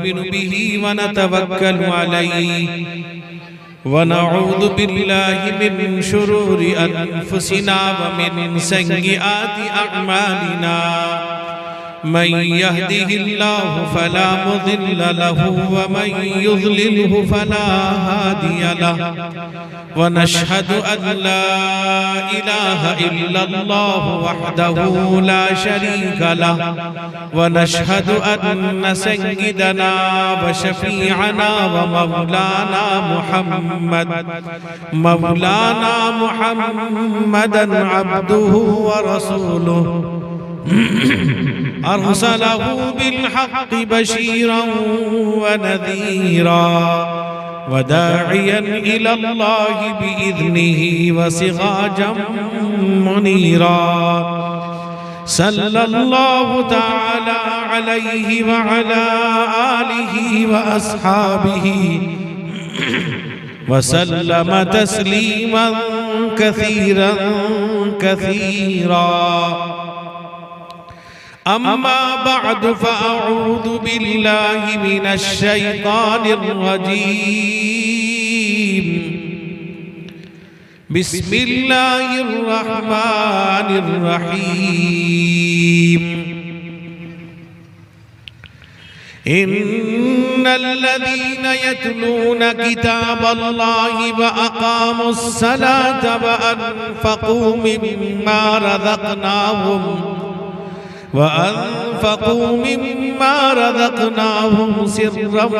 बिही व नतवक्कलु अलैहि व नऊज़ु बिल्लाहि मिन शुरूरि अनफुसिना व मिन सय्यिआति अअमालिना मन यहदिहिल्लाहु फला मुदिल्ल लहु व मन युज़लिल्हु फला हादिय लहु व नशहदु अन ला इलाहा इल्लल्लाहु वहदहु ला शरीका लहु व नशहदु अन्न सय्यिदना व शफीअना व मौलाना मुहम्मदन अब्दुहु व रसूलुहु अरसलहु बिल्हक़्क़ि बशीरन व नज़ीरा व दाइयन इलल्लाहि बिइज़्निहि व सिराजम मुनीरा सल्लल्लाहु तआला अलैहि व अला आलिहि व अस्हाबिहि व सल्लम तस्लीमन कसीरन कसीरा अम्मा बअद फ़अऊज़ु बिल्लाहि मिनश शैतानिर रजीम बिस्मिल्लाहिर रहमानिर रहीम इन्नल्लज़ीन यत्लून किताबल्लाहि व अक़ामुस सलात व अनफ़क़ू मिम्मा रज़क़नाहुम सिर्रन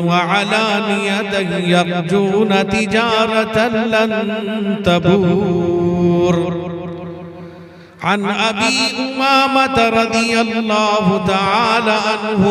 व अलानियतन यरजून तिजारतन लन तबूर अन अबी उमामह रज़ियल्लाहु तआला अन्हु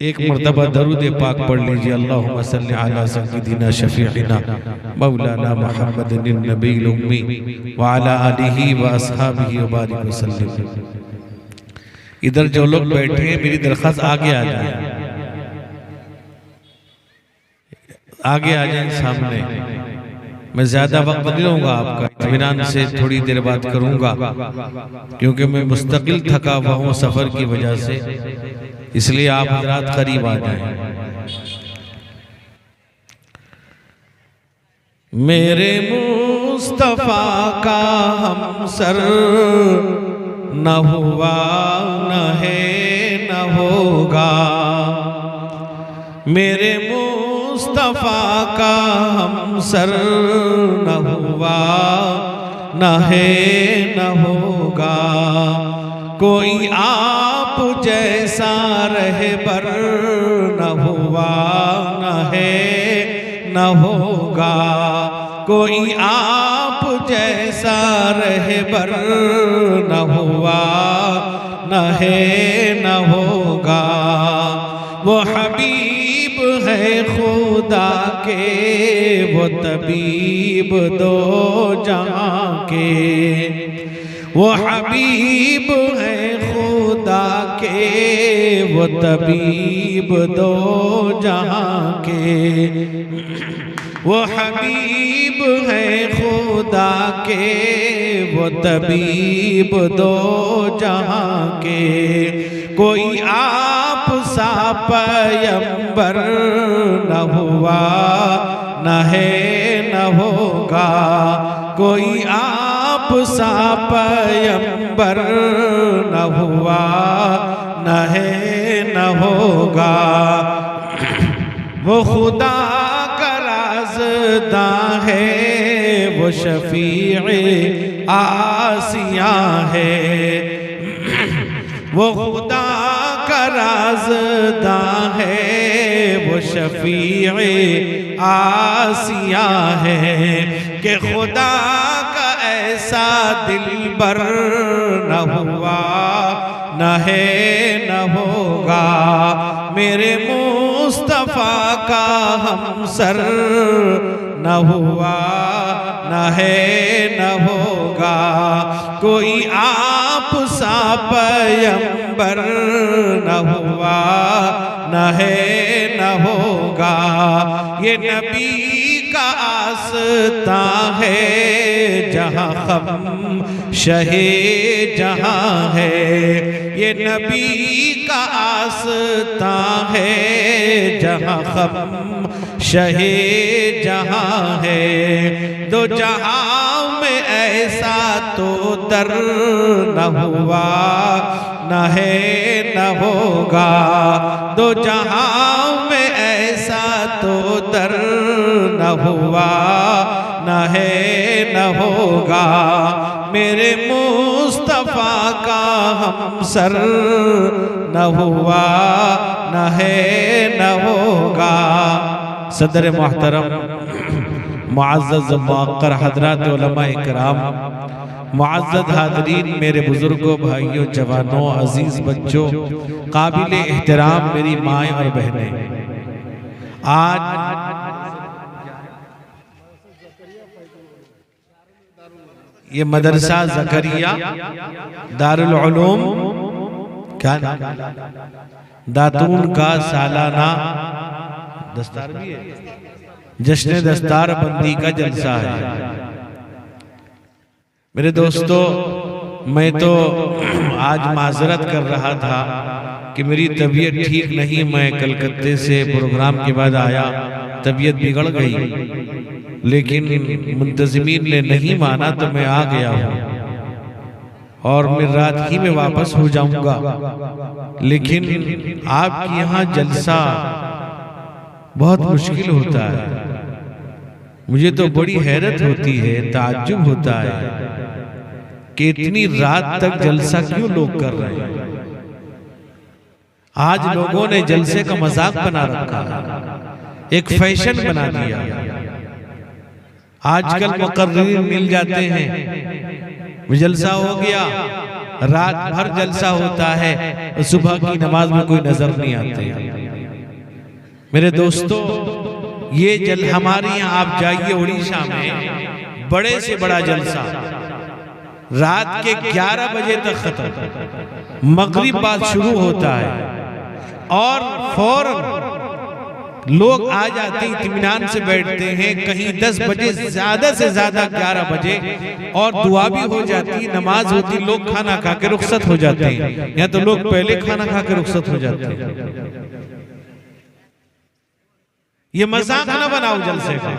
एक मर्तबा दरूद पाक पढ़ लीजिए। अल्लाहुम्मा सल्लि अला सय्यिदिना शफीइना मौलाना मुहम्मदिन नबील उम्मी व अला आलिहि व अस्हाबिहि व बारिक वसल्लम। इधर जो लोग बैठे हैं मेरी दरख्वास्त आगे आ जाए, आगे आ जाए सामने। मैं ज्यादा वक्त नहीं लूंगा आपका, इत्मीनान से थोड़ी देर बात करूंगा क्योंकि मैं मुस्तकिल थका हुआ हूँ सफर की वजह से, इसलिए आप हजरात करीब आ जाएं। मेरे मुस्तफा का हमसर न हुआ न है न होगा, मेरे मुस्तफा का हमसर न हुआ न है न होगा, कोई आप जैसा रहबर न हुआ न है न होगा, कोई आप जैसा रहबर न हुआ न है न होगा। वो हबीब है खुदा के, वो तबीब दो जहां के, वो हबीब है खुदा के, वो तबीब दो जहां के, वो हबीब है खुदा के, वो तबीब दो जहां के, कोई आप सा पैगंबर न हुआ न है न होगा, कोई आप सा पैगंबर न हुआ न है न होगा। वो खुदा का राज़दां है, वो शफीए आसिया है। वो खुदा का राज़दां है, वो शफीए आसिया है कि खुदा का ऐसा दिलबर न हुआ न है न होगा, मेरे मुस्तफ़ा का हमसर न हुआ न है न होगा, कोई आप सा पैगंबर न हुआ न है न होगा। ये नबी का आस्था है जहाँ खम शहे जहाँ है, ये नबी का आस्था है जहाँ खम शहे जहाँ है। दो जहाँ में ऐसा तो दर न हुआ न है न होगा, दो जहाँ में ऐसा तो दर न हुआ न है न होगा, मेरे मुस्तफ़ा का हमसर न हुआ न है न होगा। सदर मोहतरम मुअज़्ज़ज़ मुअक्कर हज़रात उलमाए किराम, मुअज़्ज़ज़ हाज़रीन, मेरे बुजुर्गों, भाइयों, जवानों, अजीज बच्चों, काबिल एहतराम मेरी माएँ और बहनें, आज ये मदरसा ज़करिया दारुल उलूम क्या दातून का सालाना दस्तार भी है, जश्न दस्तार बंदी का जलसा है। मेरे दोस्तों, मैं तो आज माजरत कर रहा था कि मेरी तबीयत ठीक नहीं, मैं कलकत्ते से प्रोग्राम के बाद आया, तबीयत बिगड़ गई, लेकिन मुंतज़िमीन ने नहीं माना तो मैं आ गया हूँ और मैं रात ही में वापस हो जाऊंगा। लेकिन आपके यहाँ जलसा बहुत मुश्किल होता है, मुझे तो बड़ी हैरत होती है, ताज्जुब होता है कि इतनी रात तक जलसा क्यों लोग कर रहे हैं। आज लोगों ने जलसे का मजाक बना रखा है, एक फैशन बना दिया। आजकल मुकर्रिरीन मिल जाते हैं, जलसा हो गया, रात भर जलसा होता है, सुबह की नमाज में कोई नजर नहीं आते। मेरे दोस्तों, ये हमारे यहाँ आप जाइए उड़ीसा में, बड़े से बड़ा जलसा रात के 11 बजे तक खत्म, मगरिब बाद शुरू होता है और फौरन लोग आ जाते हैं, इत्मीनान से बैठते हैं, कहीं 10 बजे, ज्यादा से ज्यादा 11 बजे, और दुआ भी हो जाती, नमाज होती, लोग खाना खा के रुखसत हो जाते हैं। या तो लोग पहले खाना खा के रुखसत हो जाते हैं। ये मजाक ना बनाओ जलसे का।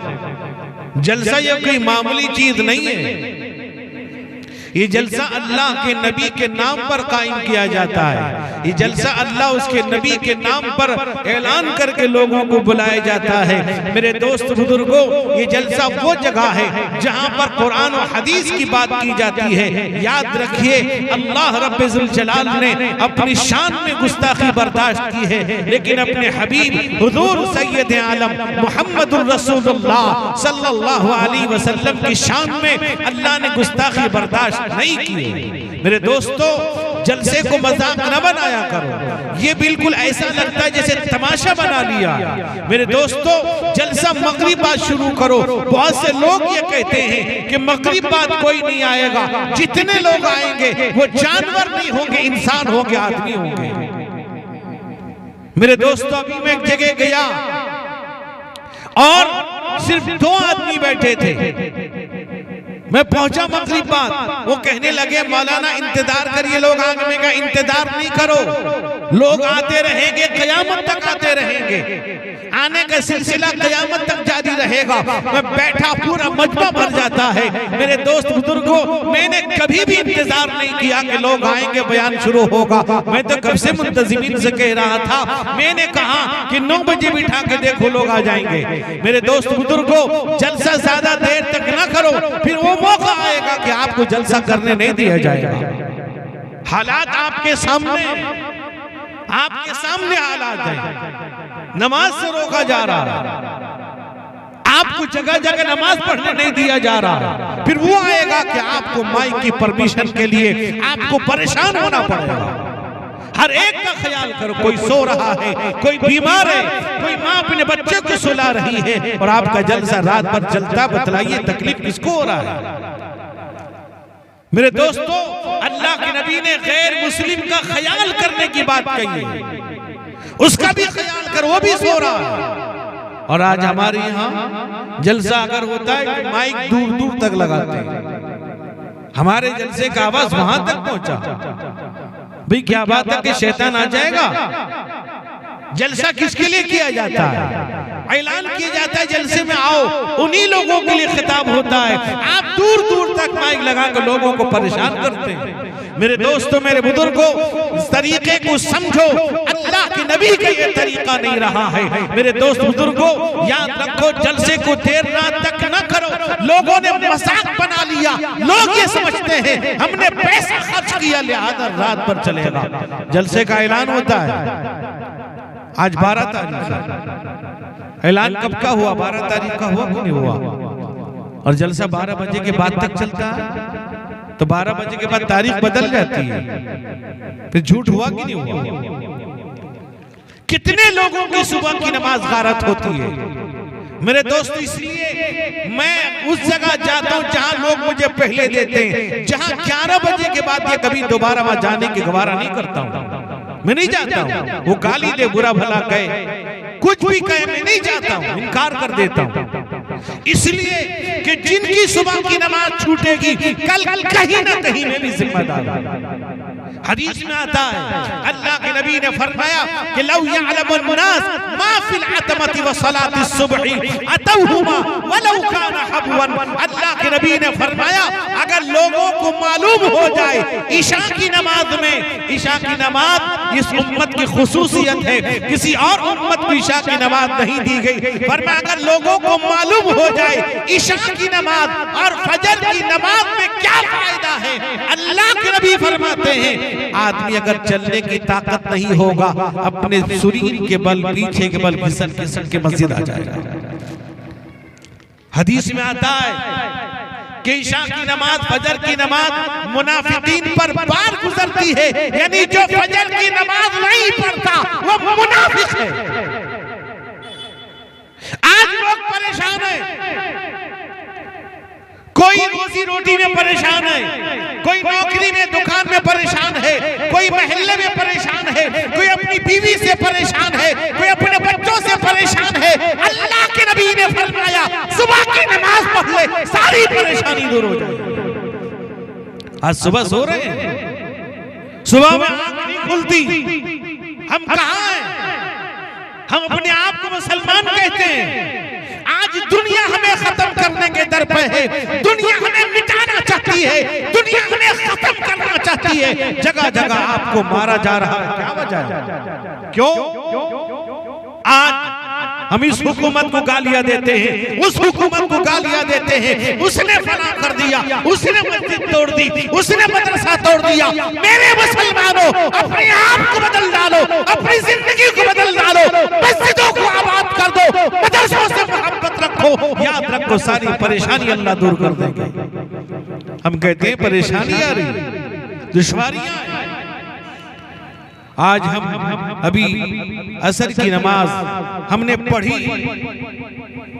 जलसा ये कोई मामूली चीज नहीं है, ये जलसा अल्लाह के नबी के नाम पर कायम किया जाता है। ये जलसा अल्लाह उसके नबी के नाम पर ऐलान करके लोगों को बुलाया जाता है। मेरे दोस्त बुजुर्गों, ये जलसा वो जगह है जहां पर कुरान और हदीस की बात की जाती है। याद रखिए, अल्लाह रब्बुल जलाल ने अपनी शान में गुस्ताखी बर्दाश्त की है, लेकिन अपने हबीब हुजूर सैयद आलम मुहम्मदुर रसूलुल्लाह सल्लल्लाहु अलैहि वसल्लम की शान में अल्लाह ने गुस्ताखी बर्दाश्त नहीं की। मेरे दोस्तों, जलसे को मजाक न बनाया करो, ये बिल्कुल ऐसा लगता है जैसे तमाशा बना लिया। मेरे दोस्तों, जलसा मगरिब बाद शुरू करो। बहुत से लोग ये कहते हैं कि मगरिब बाद कोई नहीं आएगा, जितने लोग आएंगे वो जानवर नहीं होंगे, इंसान होंगे, आदमी होंगे। मेरे दोस्तों, अभी मैं एक जगह गया और सिर्फ 2 आदमी बैठे थे। मैं पहुंचा मगरिब बाद, वो कहने लगे मौलाना इंतजार करिए, लोग आगे में का इंतजार नहीं करो, लोग आते रहेंगे, क़यामत तक आते रहेंगे, आने का सिलसिला क़यामत तक जारी रहेगा। मैं बैठा पूरा मजमा भर जाता है। मेरे दोस्त बुजुर्गों, मैंने कभी भी इंतजार नहीं किया कि लोग आएंगे, बयान शुरू होगा। मैं तो कब से मुंतजिमीन से कह रहा था, मैंने कहा कि 9 बजे बिठा के देखो लोग आ जाएंगे। मेरे दोस्त बुजुर्गों, जलसा ज्यादा देर तक ना करो, फिर वो मौका आएगा कि आपको जलसा करने नहीं दिया जाएगा। हालात आपके सामने हालात हैं। नमाज से रोका जा रहा है, आपको जगह जगह नमाज पढ़ने नहीं दिया जा रहा। फिर वो आएगा कि आपको माइक की परमिशन के लिए आपको परेशान होना पड़ेगा। हर एक का ख्याल करो, कोई सो रहा है, कोई बीमार है, कोई माँ अपने बच्चे को सुला रही है और आपका जलसा रात भर चलता। बतलाइए तकलीफ किसको हो रहा है? मेरे दोस्तों, अल्लाह के नबी ने गैर मुस्लिम का ख्याल करने की बात कही है, उसका भी ख्याल कर, वो भी सो रहा है। और आज हमारे यहाँ जलसा अगर होता है तो माइक दूर दूर तक लगाते हैं। हमारे जलसे का आवाज वहां तक पहुंचा। भाई क्या बात है कि शैतान आ जाएगा? जलसा किसके लिए किया जाता है? ऐलान किया जाता है जलसे में आओ, उन्हीं लोगों के लिए खिताब होता है। आप दूर दूर तक माइक लगा कर लोगों को परेशान करते हैं। मेरे दोस्तों, मेरे बुजुर्गों, इस तरीके को समझो, अल्लाह के नबी का ये तरीका नहीं रहा है। मेरे दोस्त बुजुर्गों, याद रखो, जलसे को देर रात तक न करो। लोगों ने मजाक बना लिया, लोग ये समझते हैं हमने पैसा खर्च किया लिहाजा रात भर चलेगा। जलसे का ऐलान होता है आज 12 तारीख है। ऐलान कब का हुआ? 12 तारीख का हुआ कि नहीं हुआ? और जलसा 12 बजे के बाद तक चलता है, तो 12 बजे के बाद तारीख बदल जाती है। फिर झूठ हुआ कि नहीं हुआ? कितने लोगों की सुबह की नमाज गारत होती है। मेरे दोस्त, इसलिए मैं उस जगह जाता हूं जहां लोग मुझे पहले देते हैं, जहां 11 बजे के बाद ये कभी दोबारा वहां जाने की गवारा नहीं करता हूं। मैं नहीं जाता हूं। वो गाली दे, बुरा भला कहे, कुछ भी कहे, मैं नहीं जाता हूं, इनकार कर देता हूं। इसलिए कि जिनकी सुबह की नमाज छूटेगी कल कहीं ना कहीं मैं भी जिम्मेदार हूं। हदीस में आता है, अल्लाह के नबी ने फरमाया कि लौ यअलमुन नास मा फिल अतमति व सलाति सुबही अतौहुमा वलौ काना हबवन। अल्लाह के नबी ने फरमाया, अगर लोगों को मालूम हो जाए ईशा की नमाज में, ईशा की नमाज इस उम्मत की खुसूसियत है, किसी और उम्मत को ईशा की नमाज नहीं दी गई। फरमाया, अगर लोगों को मालूम हो जाए ईशा की नमाज और फजर की नमाज में क्या फायदा है, अल्लाह के नबी फरमाते हैं, आदमी अगर चलने की ताकत नहीं होगा, अपने शरीर के बल, पीछे के बल घिसन घिसन के मस्जिद आ जाएगा। हदीस में आता है कि ईशा की नमाज, फजर की नमाज मुनाफिकीन पर पार गुजरती है, यानी जो फजर की नमाज नहीं पढ़ता वो मुनाफिक है। आज लोग परेशान हैं, कोई रोजी रोटी में परेशान है, कोई नौकरी में, दुकान में परेशान है, कोई महल्ले में परेशान है, कोई अपनी बीवी से परेशान है, कोई अपने बच्चों से परेशान है। अल्लाह के नबी ने फरमाया, सुबह की नमाज पढ़ ले, सारी परेशानी दूर हो जाए। आज सुबह सो रहे हैं, सुबह में आंख नहीं खुलती। हम कहाँ हैं? हम अपने आप को मुसलमान कहते हैं। आज दुनिया हमें खत्म करने के दर पे है, दुनिया हमें मिटाना चाहती है, दुनिया हमें खत्म करना चाहती है। जगह जगह आपको मारा जा रहा है, क्या वजह है? क्यों? आज हम इस हुकूमत को गालियां देते हैं, उस हुकूमत को गालियां देते हैं, उसने फना कर दिया, उसने मस्जिद तोड़ दी, उसने मदरसा तोड़ दिया। मेरे मुसलमानों, अपने आप को बदल डालो, अपनी जिंदगी को बदल डालो, मस्जिदों को आबाद कर दो, मदरसों से मोहब्बत रखो। याद रखो, सारी परेशानी अल्लाह दूर कर देंगे। हम कहते हैं परेशानी आ रही, दुश्वारियां। आज हम अभी असर की नमाज हमने पढ़ी,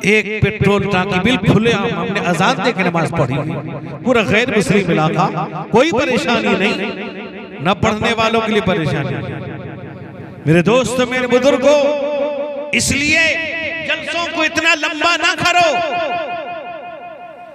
एक पेट्रोल टांकी बिल्कुल खुलेआम हमने अजान दे के नमाज पढ़ी, पूरा गैर मुस्लिम इलाका, कोई परेशानी नहीं, न पढ़ने वालों के लिए परेशानी। मेरे दोस्तों, मेरे बुजुर्गों, इसलिए जलसों को इतना लंबा ना करो।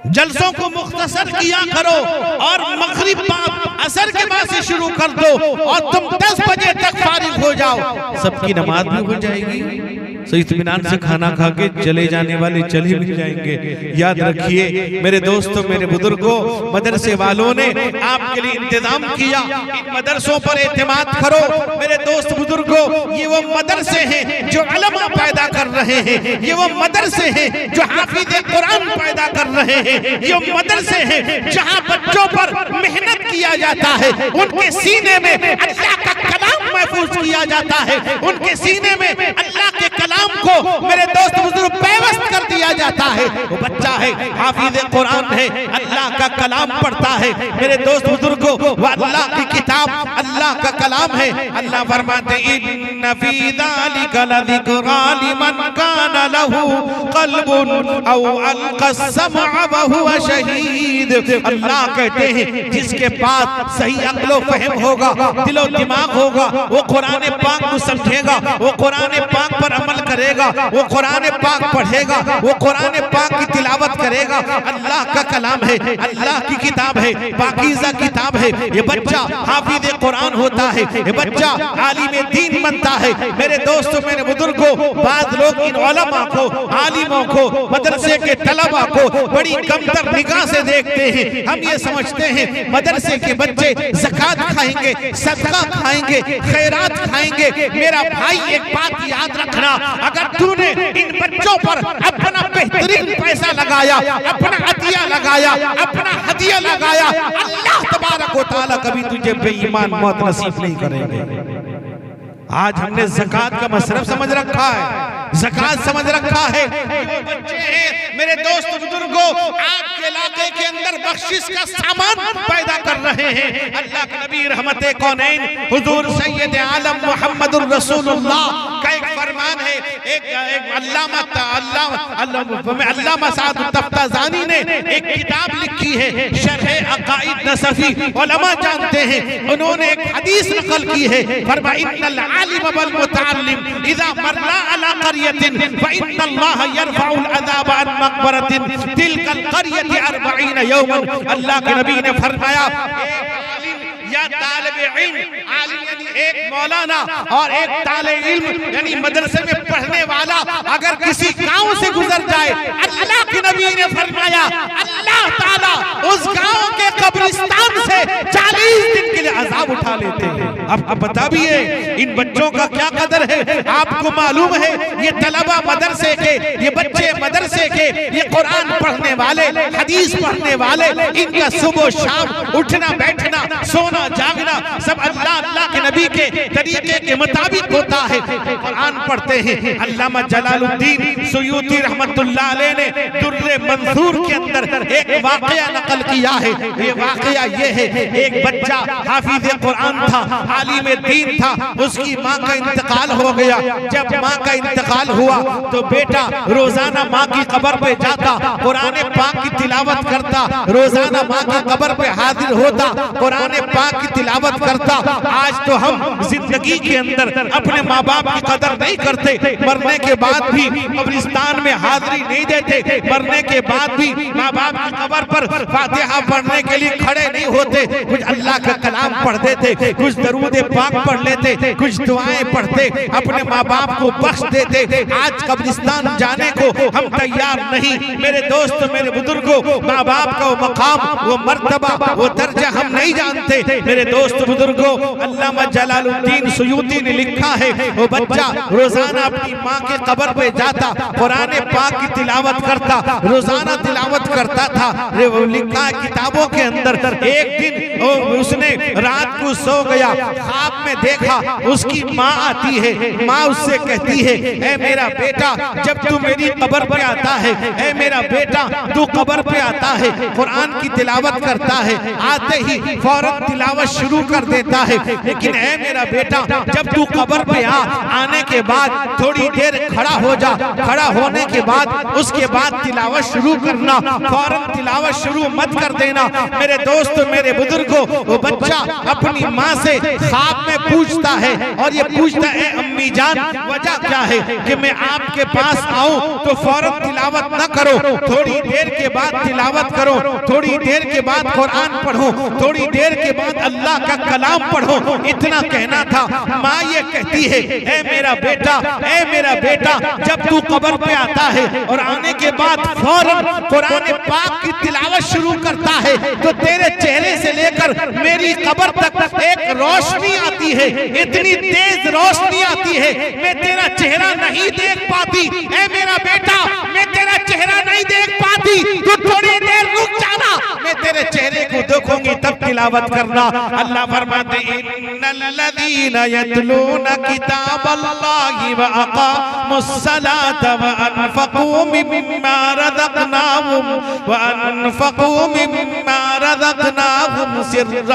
जलसों को मुख्तसर किया करो और मगरिब बाद असर के बाद से शुरू कर दो और तुम 10 बजे तक फारिग हो जाओ, सबकी नमाज भी हो जाएगी। सही इत्मीनान से खाना खा के चले जाने वाले चले भी जाएंगे। याद रखिए मेरे दोस्तों, मेरे बुजुर्गों, मदरसे वालों ने आपके लिए इंतजाम किया, इन मदरसों पर एतमाद करो। मेरे दोस्त बुजुर्गों, ये वो मदरसे हैं जो उलमा पैदा कर रहे हैं, ये वो मदरसे हैं जो हाफिज़े कुरान पैदा कर रहे हैं, ये मदरसे हैं जहाँ बच्चों पर मेहनत किया जाता है, उनके सीने में अल्लाह का कलाम महफूज किया जाता है, उनके सीने में अल्लाह के कलाम को मेरे दोस्त बुजुर्ग पेवस्त कर दिया जाता है। वो बच्चा है हाफिज़े कुरान है, अल्लाह का कलाम पढ़ता है। मेरे दोस्त बुजुर्गों, वो अल्लाह की किताब अल्लाह का कलाम है। अल्लाह फरमाते इन्न फी ज़ालिका लज़िक्रा लिमन काना लहू क़ल्बुन औ अलक़ा समअ व हुवा शहीद। अल्लाह कहते हैं जिसके पास सही अक्ल व फहम होगा, दिलो दिमाग होगा, वो कुरान पाक को समझेगा, वो कुरान पाक पर अमल करेगा, वो कुरान पाक पढ़ेगा, वो कुरान पाक की तिलावत करेगा। अल्लाह का कलाम है, अल्लाह की किताब है, पाकीज़ा किताब है। ये बच्चा हाफिज़े कुरान होता है, ये बच्चा आलिम दीन बनता है। मेरे दोस्तों, मेरे बुजुर्गों, बाद लोग इन उलमा को, आलिमों को, मदरसे के तलबा को बड़ी कमतर निगाह से देखते हैं। हम ये समझते हैं मदरसे के बच्चे ज़कात खाएंगे, सदका खाएंगे, खैरात खाएंगे। मेरा भाई एक बात याद रखना, अगर तूने इन बच्चों पर अपना बेहतरीन पैसा लगाया, अपना अतिया लगाया, अपना हदिया लगाया, अल्लाह तबारक व तआला कभी तुझे बेईमान मौत नसीब नहीं करेंगे। आज हमने ज़कात का मसरफ समझ रखा है, ज़कात समझ रखा है। वो बच्चे हैं मेरे दोस्त बुजुर्गों, आपके इलाके के अंदर बख्शिश का सामान पैदा कर रहे हैं। अल्लाह के नबी रहमते कौनैन हुजूर सैयद आलम मुहम्मदुर रसूलुल्लाह का एक फरमान है। एक अल्लामा साद तफ्ताज़ानी ने एक किताब लिखी है, शरह अक़ाइद नसफ़ी, उलमा जानते हैं। उन्होंने एक हदीस नकल की है, फरमाया इन्नल आलिम वल मुतअल्लिम इज़ा मर्रा अला क़रयतिन फ़इन्नल्लाह यरफ़उल अज़ाब अन मक़बरतिन तिलकल क़रयति 40 यौमन। अल्लाह के नबी ने फरमाया या तालिब इल्म, आलिम यानी एक मौलाना और एक तालिब इल्म यानी मदरसे में पढ़ने वाला अगर किसी गांव से गुजर जाए, अल्लाह के नबी ने फरमाया अल्लाह ताला उस गांव के कब्रिस्तान से 40 दिन के लिए अजाब उठा लेते हैं। अब बता भी है इन बच्चों का क्या कदर है, आपको मालूम है। ये तलबा मदरसे के, ये बच्चे मदरसे के, ये कुरान पढ़ने वाले, हदीस पढ़ने वाले, इनका सुबह शाम उठना बैठना सोना जागना सब अल्लाह के नबी के तरीके के मुताबिक होता है। कुरान पढ़ते हैं। अल्लामा जलालुद्दीन सुयूती रहमतुल्लाह अलैह ने दुर्रे मंसूर के अंदर एक वाकया नकल किया है। ये वाकया ये है, एक बच्चा हाफिज़े कुरान था, आलिम दीन था, उसकी माँ का इंतकाल हो गया। जब माँ का इंतकाल हुआ तो बेटा रोजाना माँ की कब्र पे जाता, कुरान पाक की तिलावत करता, रोजाना माँ की कब्र पे हाजिर होता, कुरान पाक की तिलावत करता। आज तो हम जिंदगी के अंदर अपने माँ बाप की कदर नहीं करते, मरने के बाद भी कब्रिस्तान में हाजिरी नहीं देते, मरने के बाद भी माँ बाप की कब्र पर फातिहा पढ़ने के लिए खड़े नहीं होते। कुछ अल्लाह का कलाम पढ़ देते, कुछ दरूद पाक पढ़ लेते, कुछ दुआएं पढ़ते, अपने माँ बाप को बख्श देते। आज कब्रिस्तान जाने को हम तैयार नहीं। मेरे दोस्त, मेरे बुजुर्गों, माँ बाप का वो मकाम, वो मर्तबा, वो दर्जा हम नहीं जानते। मेरे दोस्त बुजुर्गों, अल्लामा जलालुद्दीन सुयूती ने लिखा है, वो बच्चा रोजाना अपनी माँ के कब्र पे जाता, कुरान पाक की तिलावत करता, रोजाना तिलावत करता था। वो लिखा है किताबों के अंदर। एक दिन उसने रात को सो गया, ख्वाब में देखा उसकी माँ आती है। माँ उससे कहती है, ऐ मेरा बेटा जब तू मेरी कब्र पे आता है, ऐ मेरा बेटा तू कब्र पे आता है, कुरान की तिलावत करता है, आते ही फौरन तिलावत शुरू कर देता है। लेकिन ऐ मेरा बेटा जब तू कब्र पे आने के बाद थोड़ी देर खड़ा हो जा, खड़ा होने के बाद उसके बाद तिलावत शुरू करना, फौरन तिलावत शुरू मत कर देना। मेरे दोस्त, मेरे बुजुर्ग बुजुर्गों, वो बच्चा अपनी माँ से ख्वाब में पूछता है और ये पूछता है, अम्मी जान वजह क्या है कि मैं आपके पास आऊं तो फौरन तिलावत न करो, थोड़ी देर के बाद तिलावत करो, थोड़ी देर के बाद कुरान पढ़ो, थोड़ी देर के बाद अल्लाह का कलाम पढ़ो। इतना कहना था। माँ ये कहती है, ऐ मेरा बेटा, जब तू कब्र पे आता है और आने के बाद फौरन कुरान पाक की तिलावत शुरू करता है तो तेरे चेहरे से लेकर मेरी कब्र तक एक रोशनी आती है, इतनी तेज रोशनी आती है, मैं तेरा चेहरा नहीं देख पाती। ऐ मेरा बेटा, मैं तेरा चेहरा नहीं देख पाती, तू थोड़ी देर रुक जाना, मैं तेरे चेहरे को देखूंगी तब तिलावत करना। अल्लाह फरमाते, इन्नल्लज़ीना यतलूना किताबल्लाहि व अक़ामुस्सलाता व अनफ़क़ू मिम्मा रज़क़नाहुम सिर्रन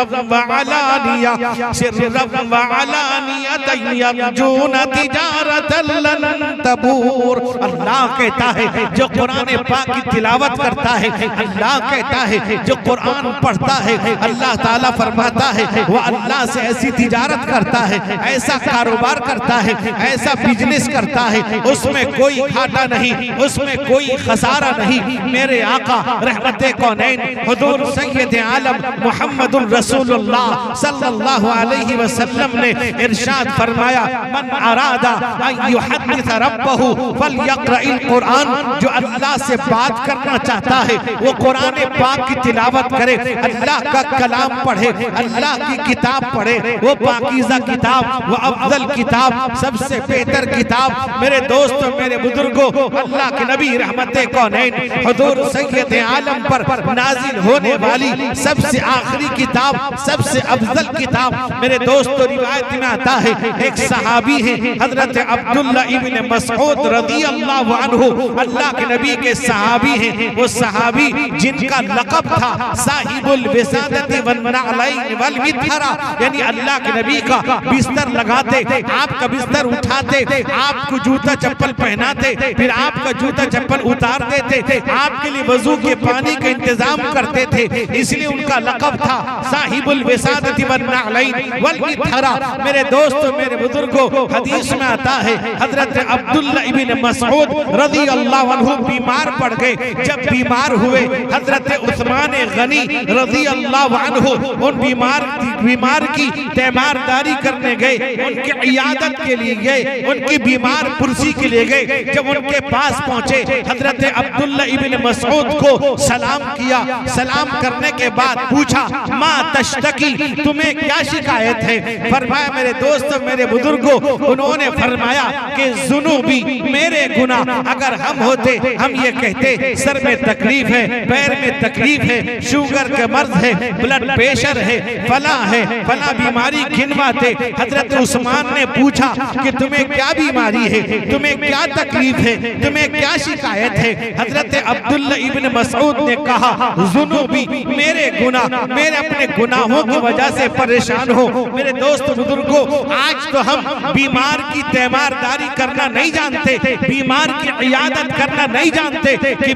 व अलानियतन यरजूना तिजारतन लन तबूर। अल्लाह कहता है जो कुरान पाक की तिलावत करता है, अल्लाह कहता है जो कुरान पढ़ता है, अल्लाह ताला फरमाता है वो अल्लाह से ऐसी तिजारत करता है, ऐसा कारोबार करता है, ऐसा बिजनेस करता है, उसमें कोई घाटा नहीं, उसमें कोई खसारा नहीं। मेरे आका रहमते कौनैन हुजूर सैयद आलम मुहम्मदुर रसूलुल्लाह सल्लल्लाहु अलैहि वसल्लम ने इरशाद फरमाया, मन अरादा अन युहद्दिस रब्बहु फलयक़राइल कुरान। जो अल्लाह से बात करना चाहता है वो कुरान पाक की तिलावत करे, अल्लाह का कलाम पढ़े, अल्लाह की किताब पढ़े, वो पाकीज़ा किताब, वो अफजल किताब, सबसे बेहतर किताब। मेरे दोस्तों, मेरे बुजुर्गों, अल्लाह के नबी रहमते कौनैन हुजूर सैयद आलम पर नाजिल होने वाली सबसे आखिरी किताब, सबसे अफजल किताब। मेरे दोस्तों, रिवायत में आता है एक सहाबी है हजरत अब्दुल्ला इब्न मसऊद रज़ियल्लाहु अन्हु, अल्लाह के नबी के सहाबी हैं। वो सहाबी जिनका लक़ब था साहिबुल विसादति वन नअलैन वल मिथरा, यानी अल्लाह के नबी का बिस्तर लगाते, आपका बिस्तर उठाते, आपको जूता चप्पल पहनाते, फिर आपका जूता चप्पल उतार देते, आपके लिए वजू के पानी का इंतजाम करते थे, इसलिए उनका लक़ब था साहिबुल विसादति वन नअलैन वल मिथरा। मेरे दोस्तों, मेरे बुजुर्गों, हदीस में आता है हजरत अब्दुल्ला इब्न मसऊद रज़ियल्लाहु अन्हु बीमार पड़ गए। जब बीमार हुए हजरत उस्मान गनी रज़ियल्लाहु अन्हु उन बीमार की तीमारदारी करने गए, उनकी इयादत के लिए गए, उनकी बीमार पुरसी के लिए गए। जब उनके पास पहुंचे हजरत अब्दुल्ला इब्न मसऊद को सलाम किया, सलाम करने के बाद पूछा, माँ तश्तकी, तुम्हें क्या शिकायत है? फरमाया, मेरे दोस्तों, मेरे बुजुर्गों, उन्होंने फरमाया कि जुनूबी, मेरे गुनाह अगर हम होते हम ये कहते सर में तकलीफ है, पैर में तकलीफ है, शुगर का मर्ज है, ब्लड प्रेशर है, फला बीमारी गिनवाते। हजरत उस्मान ने पूछा कि तुम्हें क्या बीमारी है, तुम्हें क्या तकलीफ है, तुम्हें क्या शिकायत है? हजरत अब्दुल्ला इब्न मसऊद ने कहा, जुनूबी, मेरे गुनाह, मेरे अपने गुनाहों की वजह से परेशान हो। मेरे दोस्त बुजुर्गों, आज तो हम बीमार की तीमारदारी करना नहीं जानते, बीमार की इयादत करना नहीं जानते कि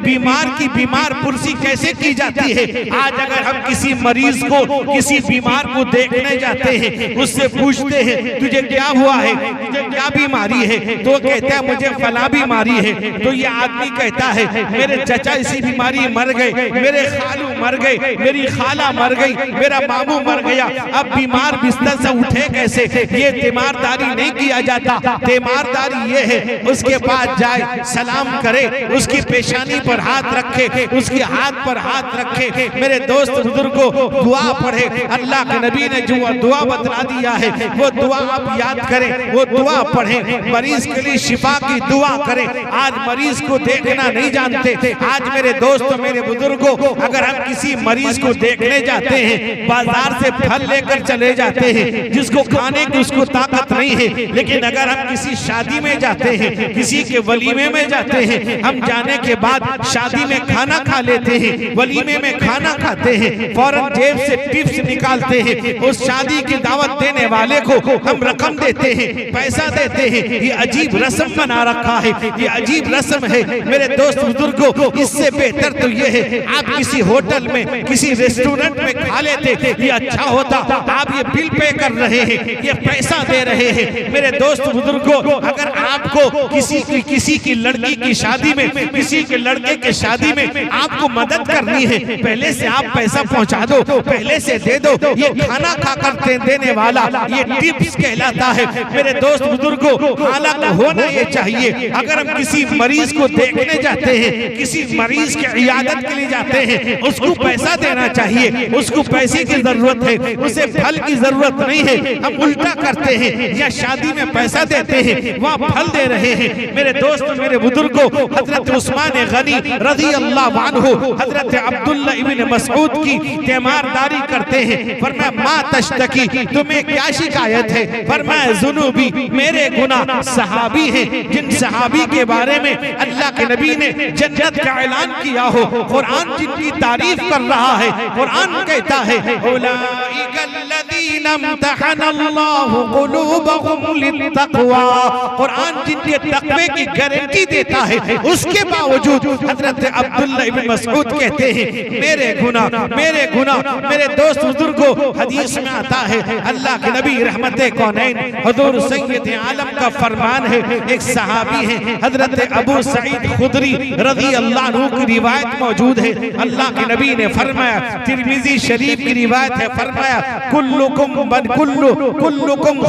बीमार पुरसी कैसे की जाती है। आज अगर हम किसी मरीज को, किसी बीमार को देखने जाते हैं, उससे पूछते हैं तुझे क्या हुआ है, तुझे क्या बीमारी है, तो कहता है मुझे फला बीमारी है। तो ये आदमी कहता है मेरे चचा इसी बीमारी मर गए, मेरे खालू मर गए, मेरी खाला मर गई, मेरा मामू मर गया, अब बीमार बिस्तर से उठे कैसे? ये तीमारदारी नहीं किया जाता। तीमारदारी ये है उसके पास जाए, सलाम करे, उसकी पेशानी पर हाथ रखे, उसके हाथ पर हाथ रखे। मेरे दोस्त बुजुर्गों, दुआ पढ़े। अल्लाह के नबी ने जो दुआ बतला दिया है वो दुआ आप याद करें, वो दुआ पढ़ें, मरीज के लिए शिफा की दुआ करें। आज मरीज को देखना नहीं जानते। आज मेरे दोस्तों, मेरे बुजुर्गों, अगर हम किसी मरीज को देखने जाते हैं, बाजार से फल लेकर चले जाते हैं, जिसको खाने की उसको ताकत नहीं है, लेकिन अगर हम किसी शादी में जाते हैं, किसी के वलीमे में जाते हैं, हम जाने के बाद शादी में खाना खा लेते हैं, वलीमे में खाना खाते हैं, फौरन जेब से टिप्स निकालते हैं, उस शादी की दावत देने वाले को हम रकम देते हैं, पैसा देते हैं। ये अजीब रस्म बना रखा है, ये अजीब रस्म है मेरे दोस्त बुजुर्गों। इससे बेहतर तो ये है आप किसी होटल में, किसी रेस्टोरेंट में खा लेते, ये अच्छा होता। आप ये बिल पे कर रहे हैं, ये पैसा दे रहे हैं। मेरे दोस्त बुजुर्गों, अगर आपको किसी की लड़की की शादी में, किसी के लड़के के शादी में आपको मदद करनी है, पहले से आप पैसा पहुंचा दो, पहले से दे दो। ये खाना खाकर देने वाला ये टिप्स कहलाता है। मेरे दोस्त बुजुर्गों, हालांकि होना ये चाहिए, अगर हम किसी मरीज को देखने जाते हैं, किसी मरीज की इयादत के लिए जाते हैं, उसको पैसा देना चाहिए। उसको पैसे की जरूरत है, उसे फल की जरूरत नहीं है। हम उल्टा करते हैं, या शादी में पैसा देते हैं, वहाँ फल दे रहे हैं। मेरे दोस्त, मेरे बुजुर्गों, हजरत उस्मान गनी रज़ी अल्लाह अन्हु हजरत अब्दुल्ला इब्न मसऊद की तीमारदारी करते हैं। फरमाया मा तश्तकी, तुम्हें क्या शिकायत है? फरमाया जुनूबी, मेरे गुनाह। सहाबी हैं जिन सहाबी के बारे में अल्लाह के नबी ने जन्नत का ऐलान किया हो, कुरान जिनकी तारीफ कर रहा है, कुरान कहता है उलाइकल्लज़ीना इम्तहनल्लाहु क़ुलूबहुम लित्तक़वा, कुरान जिनके तक़वे की गारंटी देता है, उसके बावजूद हजरत अब्दुल्ला इब्न मसऊद कहते हैं मेरे गुनाह, मेरे गुनाह। मेरे दोस्त बुजुर्गों, हदीस में आता है अल्लाह के नबी रहमते कौनैन हुजूर सैयद आलम का फरमान है। एक सहाबी है हजरत अबू सईद खुदरी रज़ी अल्लाह अन्हु की रिवायत मौजूद है। अल्लाह के नबी ने फरमाया, तिरमिजी शरीफ की रिवायत है, फरमाया कुल्लुकुम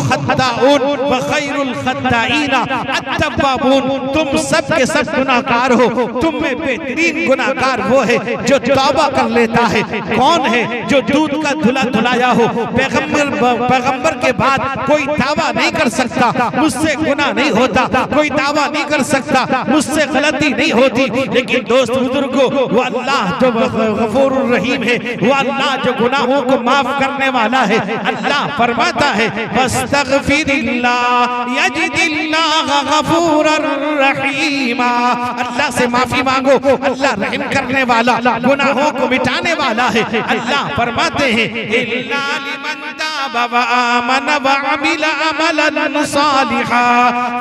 खत्ताऊन व खैरुल खत्ताईना अत्तवाबून, तुम सब के सब गुनाहगार हो, तुम में बेहतरीन गुनाहगार वो है जो तौबा कर लेता है। कौन है? जो दूध का धुला धुलाया हो। पैगंबर के बाद कोई दावा नहीं कर सकता मुझसे गुनाह नहीं होता, कोई दावा नहीं कर सकता मुझसे गलती नहीं होती। लेकिन दोस्त बुजुर्गों, वो अल्लाह जो गफूर रहीम है, वो अल्लाह जो गुनाहों को माफ करने वाला है। अल्लाह फरमाता है वस्तगफिरिल्लाह यजिदिल्लाह गफूरर रहीमा, अल्लाह से माफी मांगो, अल्लाह रहम करने वाला, गुनाहों को मिटाने वाला है। अल्लाह फरमाते हैं इल्ला लिमन ताबा व आमन व अमिला अमलन सालिहा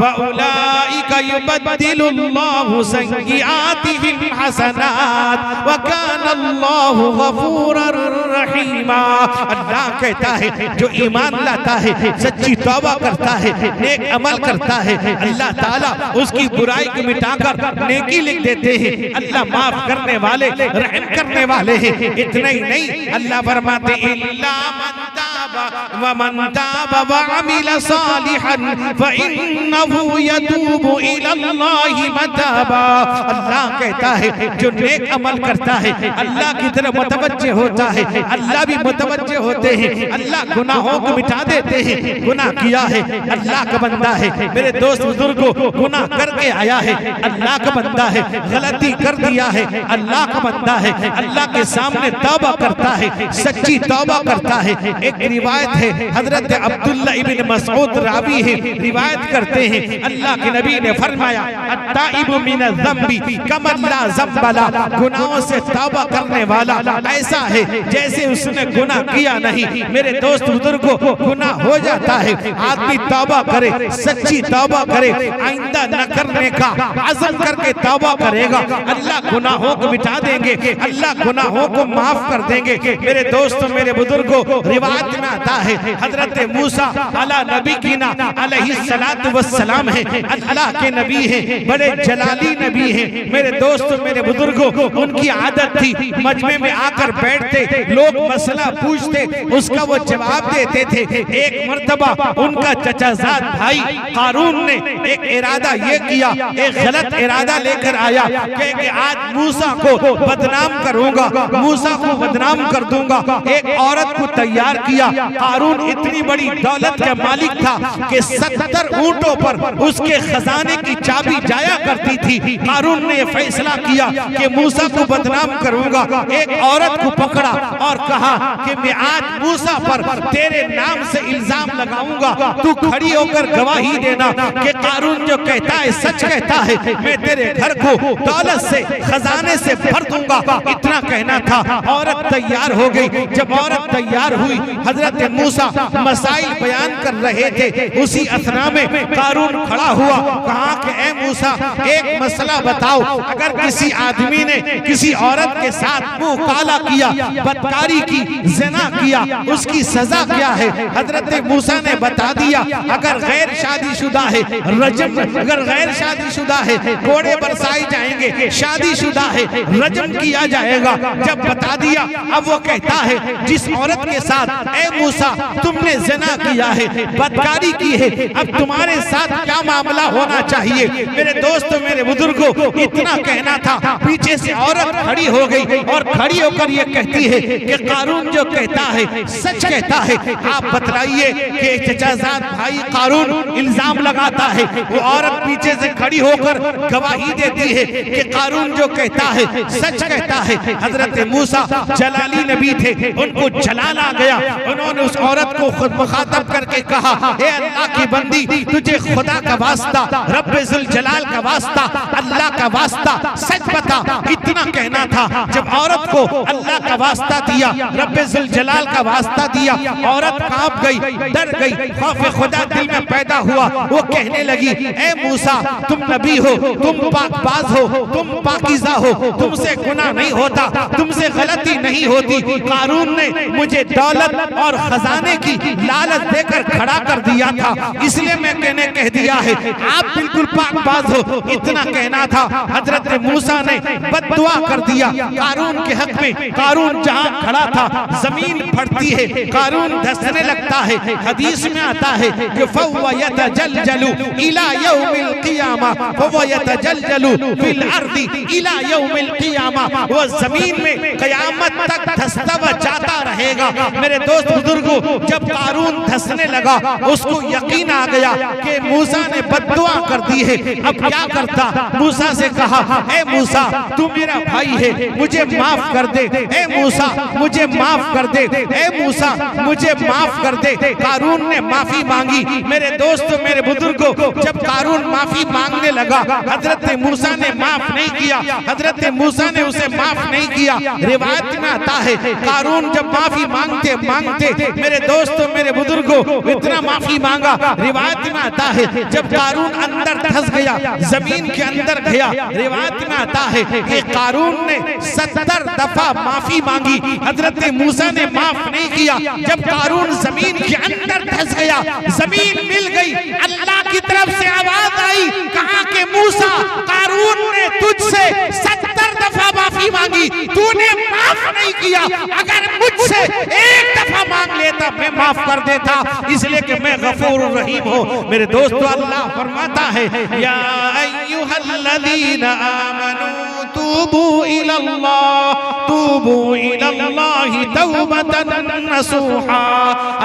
फउलाइका युबद्दिलुल्लाहु सय्यिआतिहिम हसनात व कानल्लाहु गफूरर रहीमा। अल्लाह कहता है जो ईमान लाता है, सच्ची तौबा करता है, नेक अमल करता है, अल्लाह ताला उसकी बुराई को मिटाकर नेकी लिख देते हैं। अल्लाह माफ करने वाले, रहम करने वाले हैं। इतना ही नहीं, अल्लाह फरमाते इल्ला मन ताबा व मन ताबा व अमिला सालिहन फइन्नहु यतूबु इलल्लाहि मताबा। अल्लाह कहता है जो नेक अमल करता है, अल्लाह की तरफ मुतवज्जे होता है, अल्लाह भी मुतवज्जे होते हैं। अल्लाह गुनाहों को मिटा देते हैं। गुनाह किया है, अल्लाह का बंदा है। मेरे दोस्त बुजुर्गों, गुनाह करके आया है, अल्लाह का बंदा है। गलती कर दिया है, अल्लाह का बंदा है। अल्लाह के सामने तौबा करता है, सच्ची तौबा करता है। एक रिवायत है हजरत अब्दुल्ला इब्न मसऊद रावी है, रिवायत करते हैं अल्लाह के नबी ने फरमाया अत्ताइबु मिनज़ ज़म्बी कमन ला ज़म्ब ला, गुनाहों से तौबा करने वाला ऐसा है जैसे उसने गुनाह किया नहीं। मेरे दोस्त बुजुर्गों, गुनाह हो जाता है, आदमी तौबा करे, सच्ची तौबा करे, आइंदा न करने का अज़म करके तौबा करेगा, अल्लाह गुनाहों को मिटा देंगे, अल्लाह गुनाहों को माफ कर देंगे। मेरे दोस्तों, मेरे बुजुर्गों, रिवायत में आता है हजरत मूसा अला नबी कीना अलैहिस्सलातु वस्सलाम है, अल्लाह के नबी हैं, बड़े जलाली नबी हैं। मेरे दोस्तों, मेरे बुजुर्गों, उनकी आदत थी मजमे में आकर बैठते, लोग मसला पूछते, उसका वो जवाब देते थे। एक मर्तबा उनका चचाजाद भाई कारून ने एक इरादा ये किया, एक गलत इरादा लेकर आया कि आज मूसा को बदनाम करूंगा, मूसा को बदनाम कर दूंगा। एक औरत को तैयार किया, कारून इतनी बड़ी दौलत का मालिक था कि 70 ऊंटों पर उसके खजाने की चाबी जाया करती थी। कारून ने फैसला किया कि मूसा को बदनाम करूंगा। एक औरत को पकड़ा और कहा कि मैं आज मूसा पर तेरे नाम से इल्जाम लगाऊंगा, तू खड़ी होकर गवाही देना कि कारून जो कहता है सच कहता है, मैं तेरे घर को दौलत से खजाने से भर दूंगा। इतना कहना था। औरत तैयार हो गई। जब औरत तैयार हुई, हजरत मूसा मसाइल बयान कर रहे थे, उसी अथना में कारून खड़ा हुआ। कहा कि ए मूसा, एक मसला बताओ, अगर किसी आदमी ने किसी औरत के साथ मुंह काला किया, बदकारी की, ज़िना किया, उसकी सजा क्या है? हजरत मूसा ने बता दिया, अगर गैर शादीशुदा है रजम, अगर गैर शादीशुदा है कोड़े बरसाए जाएंगे, शादीशुदा है रजम किया जाएगा। जब बता दिया, अब वो कहता है जिस औरत के साथ ए मूसा तुमने ज़िना किया है, बदकारी की है, अब तुम्हारे साथ क्या मामला होना चाहिए? मेरे दोस्तों, मेरे बुजुर्गों, इतना कहना था। पीछे से औरत खड़ी हो गई और खड़ी होकर ये कहती है कि कारून जो कहता है सच कहता है। आप बतलाइए कि चचाजाद भाई कारून इल्जाम लगाता है, वो औरत पीछे से खड़ी होकर गवाही देती है कि कारून जो कहता है सच कहता है। हजरत मूसा जलाली नबी थे, उनको जलाल आ गया। उन्होंने उस औरत को खुद मुखातब करके कहा, हे अल्लाह की बंदी, तुझे खुदा का वास्ता, रब्बे जुल जलाल का वास्ता, अल्लाह का वास्ता सच बता। इतना कहना था। जब औरत को अल्लाह का वास्ता दिया, रब्बे जुल जलाल का वास्ता दिया, औरत कांप गई, डर गई, खौफ खुदा दिल में पैदा हुआ। वो कहने लगी, ए मूसा, तुम नबी हो, तुम पाकबाज हो, तुम पाकीज़ा हो, तुमसे गुनाह नहीं होता, तुमसे गलती नहीं होती। कारून ने मुझे दौलत और खजाने की लालच देकर खड़ा कर दिया था, इसलिए मैंने कह दिया है आप बिल्कुल पाकबाज हो। इतना कहना था। हजरत मूसा ने बद्दुआ कर दिया कारून के हक में। कारून जहां खड़ा था जमीन फटती है, कारून धंसने लगता है। हदीस में आता है कि फहुवा यतजलजलु इला यौमिल क़ियामा, फहुवा यतजलजलु फिल अर्दी इला यौमिल क़ियामा, वो जमीन में क़यामत तक धंसता व जाता रहेगा। मेरे दोस्त बुजुर्गों, जब कारून धंसने लगा, उसको यकीन आ गया कि मूसा ने बद्दुआ कर दी है, अब क्या करता? मूसा से कहा, ए मूसा, तू मेरा भाई है, मुझे माफ कर दे। ए मूसा, मुझे माफ कर दे। ए मूसा, मुझे माफ कर दे। कारून ने माफी मांगी। मेरे दोस्तों, मेरे बुजुर्गों, जब कारून माफी मांगने लगा, हजरत मूसा ने माफ नहीं किया। हजरत मूसा ने उसे माफ नहीं किया। रिवायत में आता है कारून जब माफी मांगते मांगते, मेरे दोस्तों, मेरे बुजुर्गों, इतना माफी मांगा। रिवायत में आता है जब कारून अंदर धंस गया, जमीन के अंदर गया, रिवायत में आता है कि कारून ने 70 दफा माफी मांगी, हजरत मूसा ने माफ नहीं किया। जब कारून जमीन के अंदर धंस गया, जमीन मिल गई, अल्लाह की तरफ से आवाज आई, कहा कि मूसा, कारून ने तुझसे 70 दफा माफी मांगी, तूने माफ नहीं किया। अगर मुझसे एक दफा मांग लेता, मैं माफ कर देता, इसलिए कि मैं गफूर रहीम हूँ। मेरे दोस्तों, अल्लाह फरमाता है, या अय्युहल्लज़ीना आमनू तूबू इलल्लाह, तूबू इलल्लाहि तौबतन नसूहा,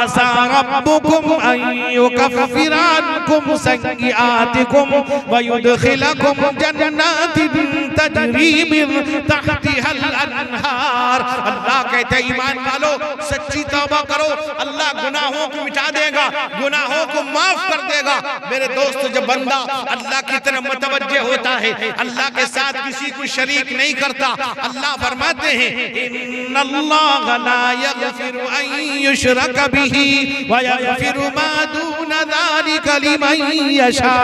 असा रब्बुकुम अन युकफ्फिर अन्कुम सय्यिआतिकुम व युदखिलकुम जन्नातिन तजरी मिन तहतिहल अनहार। अल्लाह कहते हैं, ईमान वालो, सच्ची तौबा करो, अल्लाह गुनाहों को मिटा देगा, गुनाहों को माफ कर देगा। मेरे दोस्त, जब बंदा अल्लाह की तरफ मुतवज्जे होता है, अल्लाह के साथ किसी को शरीक नहीं करता, अल्लाह फरमाते हैं, इन्नल्लाह ला यगफिरु अन युशरक बिही व यगफिरु मा दून ज़ालिका लिमन यशा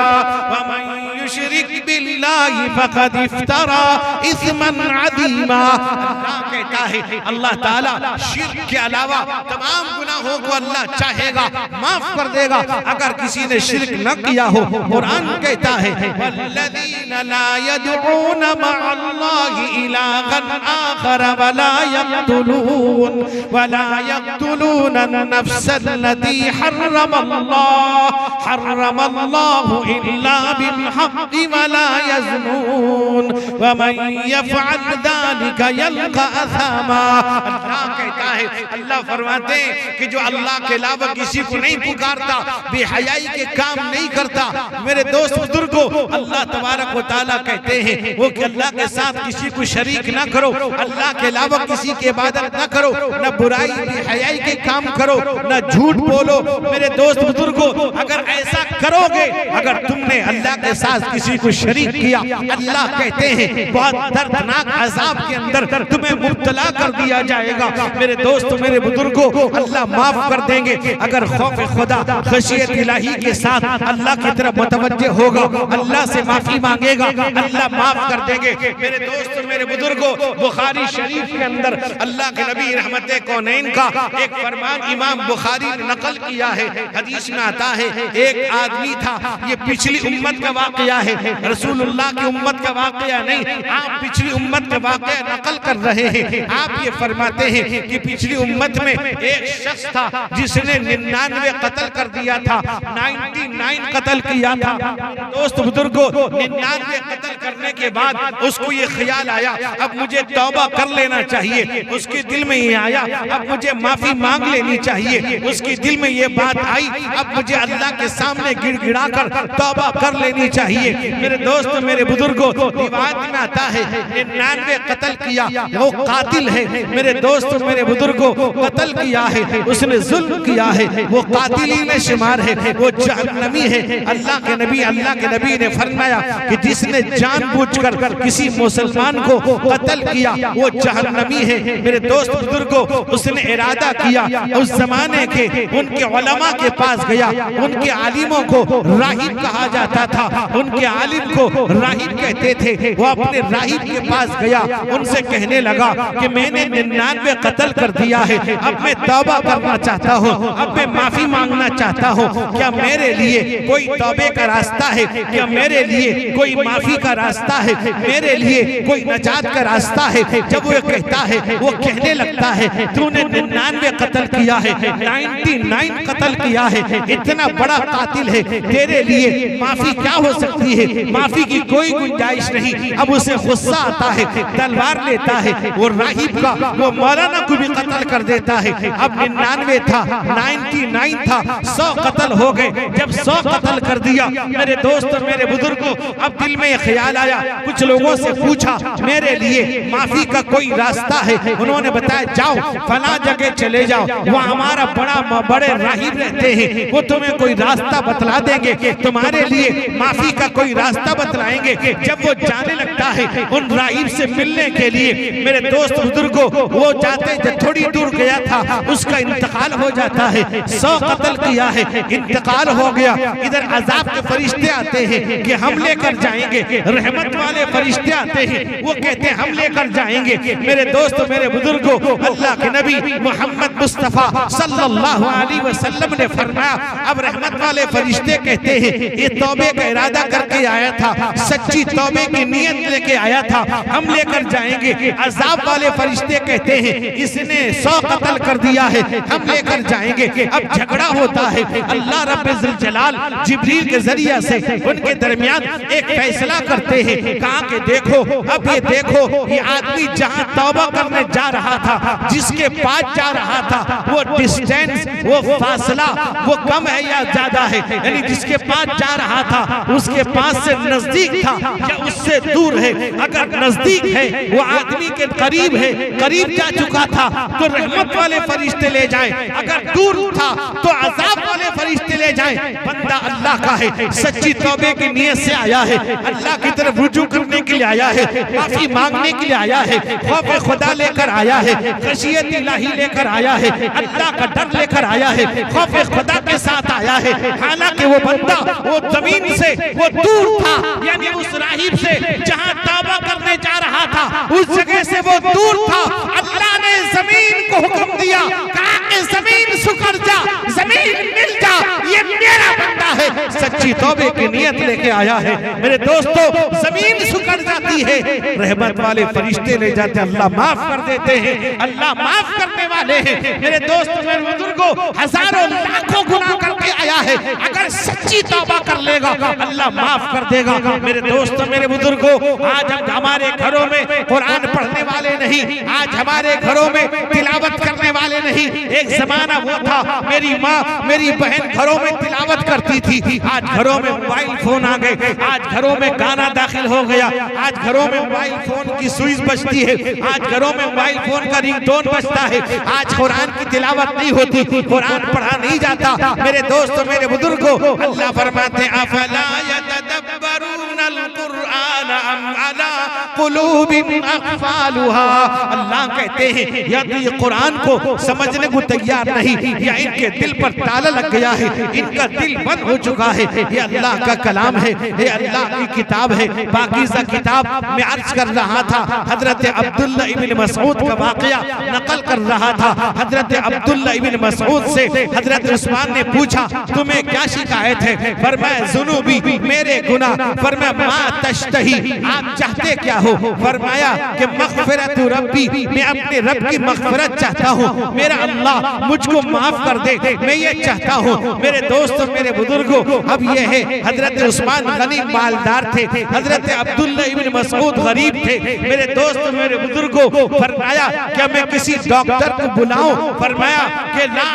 व मन युशरिक बिल्लाहि फक़द इफ्तरा इस्मन अज़ीमा। अल्लाह कहता है, अल्लाह ताला शिर्क के अलावा तमाम गुनाहों को अल्लाह चाहेगा, माफ कर देगा अगर किसी ने शिर्क न किया हो। कुरान कहता है, वल्लज़ीना ला यदऊन मअल्लाहि इलाहन आखर वला यक़्तुलून अन्नफ्सल्लती हर्रमल्लाहु इल्ला बिल हक़्क़ि वला यज़नून व मन यफ़अल ज़ालिका यल्क़ा असामा। अल्लाह कहता है, अल्लाह फरमाते हैं कि जो अल्लाह के अलावा किसी को नहीं पुकारता, बेहयाई के काम नहीं करता, मेरे दोस्त बुजुर्गों, अल्लाह तबारक व तआला कहते हैं वो कि अल्लाह के साथ किसी को शरीक ना करो, अल्लाह के अलावा किसी की इबादत ना करो, न बुराई बेहयाई के काम करो, न झूठ बोलो। मेरे दोस्त बुजुर्गों, अगर ऐसा करोगे, अगर तुमने अल्लाह के साथ किसी को शरीक किया, अल्लाह कहते हैं बहुत दर्दनाक अजाब के अंदर तुम्हें मुब्तला कर दिया जाएगा। मेरे दोस्त, मेरे बुजुर्गों, अल्लाह माफ कर देंगे अगर खौफ खुदा खशियत इलाही के साथ अल्लाह की तरफ मुतवज्जे होगा, अल्लाह से माफी मांगेगा, अल्लाह माफ कर देंगे। मेरे दोस्त, मेरे बुजुर्गों, बुखारी शरीफ के अंदर अल्लाह के नबी रहमते कौनैन का एक फरमान इमाम बुखारी ने नकल किया है। हदीस में आता है, एक आदमी था, ये पिछली उम्मत का वाकया है, रसूलुल्लाह की उम्मत का वाकया नहीं, आप पिछली उम्मत का वाकया नकल कर रहे हैं। आप ये फरमाते हैं कि पिछली उम्मत में एक शख्स था जिसने 99 कत्ल कर दिया था, 99 कत्ल किया था। दोस्त बुजुर्गों, 99 कत्ल करने के बाद उसको ये ख्याल आया, अब मुझे तौबा कर लेना चाहिए। उसके दिल में ये आया, अब मुझे माफी मांग लेनी चाहिए। उसके दिल में ये बात आई, अब मुझे अल्लाह के सामने गिड़गिड़ा कर तौबा कर लेनी चाहिए। मेरे दोस्त, मेरे बुजुर्गों, रिवायत में आता है 99 कत्ल किया, वो कातिल है। मेरे दोस्त, मेरे बुजुर्गों, कत्ल किया है, उसने जुल्म किया है, वो कातिली में शुमार है, वो जहन्नमी है। अल्लाह के नबी ने फरमाया कि जिसने जानबूझकर किसी मुसलमान को कत्ल किया वो जहन्नमी है। मेरे दोस्त बुजुर्गों, उसने इरादा किया, उस जमाने के उनके उलमा के पास गया, उनके आलिमों को राहिब कहा जाता था, उनके आलिम को राहिब कहते थे। वो अपने राहिब के पास गया, उनसे कहने लगा कि मैंने 99 कत्ल कर दिया है, अब मैं तौबा करना चाहता हूँ, अब मैं माफी मांगना चाहता हूँ, क्या मेरे लिए कोई तौबे का रास्ता है? क्या मेरे लिए कोई माफी का रास्ता है? मेरे लिए कोई नजात का रास्ता है? जब वो कहता है, वो कहने लगता है तूने 99 कत्ल किया है, 99 कत्ल किया है, इतना बड़ा कातिल है, तेरे लिए माफी क्या हो सकती है? माफी की कोई गुंजाइश नहीं। अब उसे गुस्सा आता है, तलवार लेता है, वो राहिब का वो मौलाना को भी कत्ल कर देता है। अब 99 था, 99 था, 100 कत्ल हो गए। जब 100 कत्ल कर दिया, मेरे दोस्त, मेरे बुजुर्गों, अब दिल में ख्याल आया, कुछ लोगों से पूछा मेरे लिए माफी का कोई रास्ता है? उन्होंने बताया जाओ फला जगह चले जाओ, वहाँ हमारा बड़े राहिब रहते हैं, वो तुम्हें कोई रास्ता बतला देंगे, तुम्हारे लिए माफी का कोई रास्ता बतलाएंगे। जब वो जाने लगता है उन राहिब से मिलने के लिए, मेरे दोस्त बुजुर्गों, वो जाते थोड़ी दूर गया था, उसका इंतकाल हो जाता है। 100 कत्ल किया है, इंतकाल हो गया। इधर अजाब के फरिश्ते आते हैं कि हम लेकर जाएंगे, रहमत वाले फरिश्ते आते हैं, वो कहते हैं हम लेकर जाएंगे। मेरे दोस्त, मेरे बुजुर्गों, अल्लाह के नबी मोहम्मद मुस्तफा सल्लल्लाहु अलैहि वसल्लम ने फरमाया, अब रहमत वाले फरिश्ते कहते हैं ये तौबे का इरादा करके आया था, सच्ची तौबे की नीयत लेके आया था, हम लेकर जाएंगे। अजाब वाले फरिश्ते कहते हैं इसने 100 कत्ल कर दिया है, हम लेकर जाएंगे। अब झगड़ा होता है, अल्लाह रब्बुल जलाल जिब्रील के जरिया से उनके दरमियान एक फैसला करते हैं, कहा कि देखो, अब ये देखो, ये आदमी जहां तौबा करने जा रहा था, जिसके पास जा रहा था, वो डिस्टेंस, वो फासला, वो कम है या ज्यादा है? यानी जिसके पास जा रहा था उसके पास से नजदीक था या उससे दूर है? अगर नजदीक है, वो आदमी के करीब है, करीब जा चुका था, तो रहमत वाले फरिश्ते ले जाएं। अगर दूर था तो अजाब वाले फरिश्ते ले जाएं। बंदा अल्लाह का है, सच्ची तौबे की नीयत से आया है, अल्लाह की तरफ रुजू करने के लिए आया है, माफी मांगने के लिए आया है, खौफ खुदा लेकर आया है, खशियत इलाही लेकर आया है, अल्लाह का डर लेकर आया है, खौफ खुदा के साथ आया है। हालांकि वो बंदा वो जमीन से वो दूर था, यानी उस राहिब से जहां तौबा करने जा रहा था उस जगह से वो दूर था। अल्लाह ने जमीन को हुक्म दिया, कहा कि जमीन सुकर जा, जमीन मिल जा, ये मेरा बंदा है, सच्ची सच्ची तौबे की नियत लेके आया है, मेरे दोस्तों जमीन सिकुड़ जाती है, रहमत वाले फरिश्ते ले जाते, अल्लाह माफ कर देते हैं, अल्लाह माफ करने वाले हैं। मेरे दोस्तों मेरे बुजुर्गों, हजारों लाखों गुनाह करके आया है, अगर सच्ची तौबा कर लेगा अल्लाह माफ कर देगा। मेरे दोस्तों मेरे बुजुर्गों, आज हम हमारे घरों में कुरान पढ़ने वाले नहीं, आज हमारे घरों में तिलावत करने वाले नहीं। एक जमाना वो था, मेरी माँ मेरी बहन घरों में तिलावत करती थी, आज घरों में मोबाइल फोन आ गए, आज घरों में गाना दाखिल हो गया, आज घरों में मोबाइल फोन की स्विच बजती है, आज घरों में मोबाइल फोन का रिंगटोन बजता है, आज कुरान की तिलावत नहीं होती, कुरान पढ़ा नहीं जाता। मेरे दोस्तों मेरे बुजुर्गों, अल्लाह फरमाते हैं अफला यतदब्बरूनल कुरआन अम अला कुलूबिन अक़फ़ालुहा। अल्लाह कहते हैं यदि कुरान को समझने को तैयार नहीं, या इनके दिल पर ताला लग गया है, इनका दिल बंद हो चुका है, ये अल्लाह का कलाम है, ये अल्लाह की किताब है, पाकीज़ा किताब। मैं अर्ज कर रहा था, हजरत अब्दुल्ला इब्न मसऊद का वाक़या नकल कर रहा था। हजरत अब्दुल्ला इब्न मसऊद से हजरत उस्मान ने पूछा तुम्हें क्या शिकायत है? फरमाया ज़ुनूबी, मेरे गुनाह। फरमाया मा तश्तही, आप चाहते क्या हो? फरमाया कि मग़फ़िरत रब्बी, मैं अपने रब की मग़फ़िरत चाहता हूँ, मेरा अल्लाह मुझको माफ कर दे, मैं ये चाहता हूँ। मेरे दोस्तों मेरे बुजुर्गों, अब ये है, हजरत उस्मान गनी मालदार थे, हजरत अब्दुल्ला इब्न मसऊद गरीब थे। मेरे दोस्तों मेरे बुजुर्गों, फरमाया क्या मैं किसी डॉक्टर को बुलाऊं? फरमाया कि ला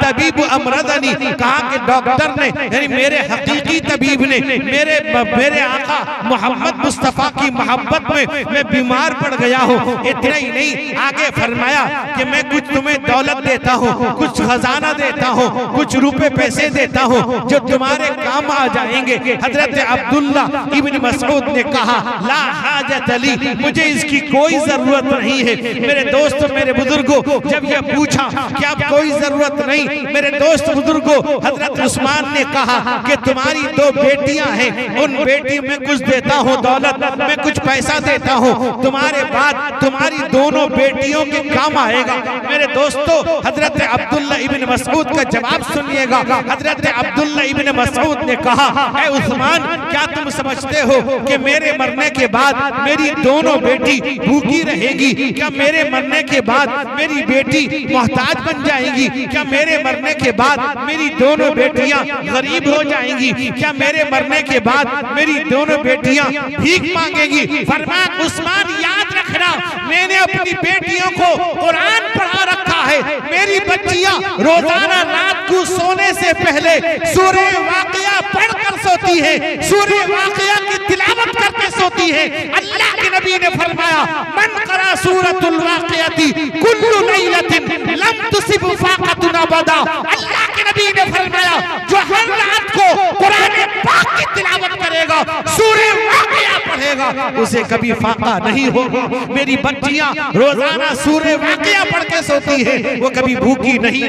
तबीब अमरदनी, कहा कि डॉक्टर ने यानी मेरे हकीकी तबीब ने मेरे आका मोहम्मद मुस्तफा की मोहब्बत में मैं बीमार पड़ गया हूँ। इतना ही नहीं, आगे फरमाया कि मैं कुछ तुम्हें दौलत देता हूँ, कुछ खजाना देता हूँ, कुछ रुपए पैसे देता हूँ जो तुम्हारे काम आ जाएंगे। हजरत अब्दुल्ला इब्न मसऊद ने कहा ला हाजत ली, मुझे इसकी कोई जरूरत नहीं है। मेरे दोस्तों मेरे बुजुर्गों, जब ये पूछा कि अब कोई जरूरत नहीं, मेरे दोस्त बुजुर्गों, हजरत उस्मान ने कहा कि तुम्हारी दो बेटियां हैं, उन बेटियों में कुछ देता हूँ दौलत, मैं कुछ पैसा देता हूँ, तुम्हारे बाद तुम्हारी दोनों बेटियों के काम आएगा। मेरे दोस्तों हजरत अब्दुल्ला इब्न मसऊद का जवाब सुनिएगा। हजरत अब्दुल्ला इब्न मसऊद ने कहा ऐ उस्मान, क्या तुम समझते हो कि मेरे मरने के बाद मेरी दोनों बेटी भूखी रहेगी? क्या मेरे मरने के बाद मेरी बेटी मोहताज बन जाएगी? क्या मेरे मरने के बाद मेरी दोनों बेटियां गरीब हो जाएंगी? क्या मेरे मरने के बाद मेरी दोनों बेटियां भीख मांगेगी? फरमाया उस्मान याद रखना, मैंने अपनी बेटियों को कुरान पढ़ा रखा है, मेरी बच्चियां रोजाना रात को सोने से पहले सूरे वाक़िया पढ़कर सोती है, सूरे वाक़िया की तिलावत करके सोती है। अल्लाह के नबी ने फरमाया मन करा सूरतुल वाक़ियती कुल्लु लैलतिन लम तुसिब फाक़तुन अबदा। अल्लाह के नबी ने फरमाया जो हर रात को कुरान पाक की तिलावत करेगा, सूरे वाक़िया पढ़ेगा, उसे कभी फाका नहीं होगा। मेरी बच्चियां रोजाना सूरे वाक़िया पढ़ के सोती है, वो कभी भूखी नहीं,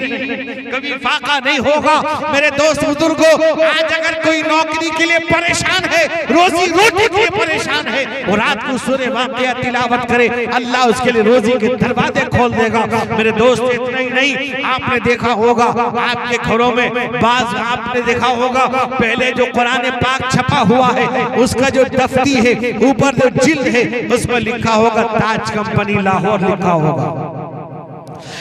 कभी फाका नहीं होगा। मेरे दोस्त बुजुर्गों, आज अगर कोई नौकरी के लिए परेशान है, रोजी रोटी के लिए परेशान है, वो रात को सूरे वाक़िया तिलावत करे, अल्लाह उसके लिए रोजी के दरवाजे खोल देगा। मेरे दोस्त इतना ही नहीं, आपने देखा होगा आपके घरों में बाज, आपने देखा होगा पहले जो कुरान पाक छपा हुआ है उसका जो दफ्ती है, ऊपर जो जिल्द है उसमें लिखा होगा ताज कंपनी लाहौर लिखा होगा।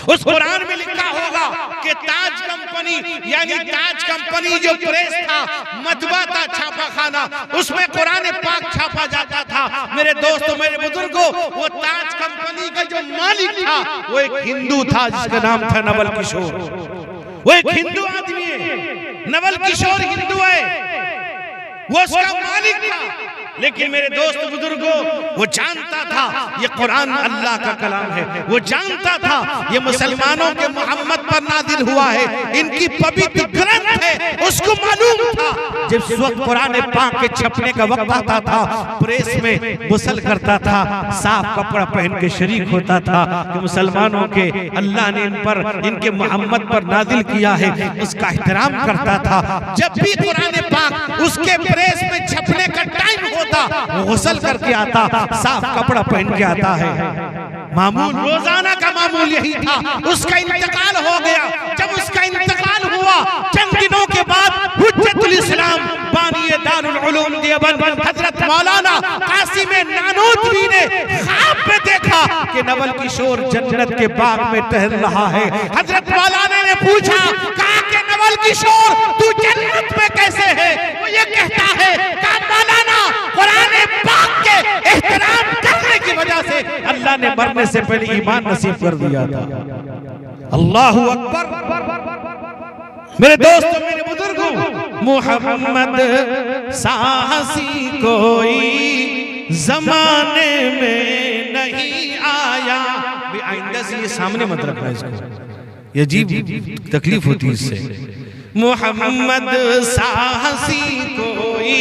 उस कुरान में लिखा होगा कि ताज कंपनी यानी ताज कंपनी जो प्रेस था, मतबा था, छापा खाना, उसमें कुरान पाक छापा जाता था। मेरे दोस्तों मेरे बुजुर्गों, वो ताज कंपनी का जो मालिक था वो एक हिंदू था जिसका नाम था नवल किशोर। वो एक हिंदू आदमी है, नवल किशोर हिंदू है, वो उसका मालिक था। लेकिन मेरे दोस्त बुजुर्गों, वो जानता था ये कुरान अल्लाह का कलाम है, वो जानता था ये मुसलमानों के मोहम्मद पर नाजिल हुआ है, इनकी पवित्र ग्रंथ है, उसको मालूम था। जब वक्त कुरान पाक के छपने का वक्त आता था, प्रेस में गुस्ल करता था, साफ कपड़ा पहन के शरीक होता था कि मुसलमानों के अल्लाह ने इन पर, इनके मोहम्मद पर नाजिल किया है, उसका एहतराम करता था। जब भी कुरान पाक उसके प्रेस में छपने का टाइम होता, वो गुस्ल करके आता, साफ कपड़ा पहन के आता है। मामूल रोजाना का मामूल यही था। उसका इंतकाल हो गया। जब उसका इंतकाल हुआ हुआ। चंद दिनों के बाद हुज्जतुल इस्लाम बानिए दारुल उलूम देवबंद हजरत मौलाना कासिम नानोतवी ने ख्वाब में देखा कि नवल किशोर जन्नत के बाग में टहल रहा है। हजरत मौलाना ने पूछा, कहा कि नवल किशोर तू जन्नत में कैसे है? वो ये कहता है, कहा मौलाना कुरान पाक के एहतराम करने की वजह से अल्लाह ने मरने से पहले ईमान नसीब कर दिया था। अल्लाहु अकबर। मेरे दोस्तों, मेरे बुजुर्गों, मुहम्मद साहसी कोई जमाने में नहीं आया। आइंदा से ये सामने मत रखना इसको, ये अजीब तकलीफ होती है इससे। मुहम्मद साहसी कोई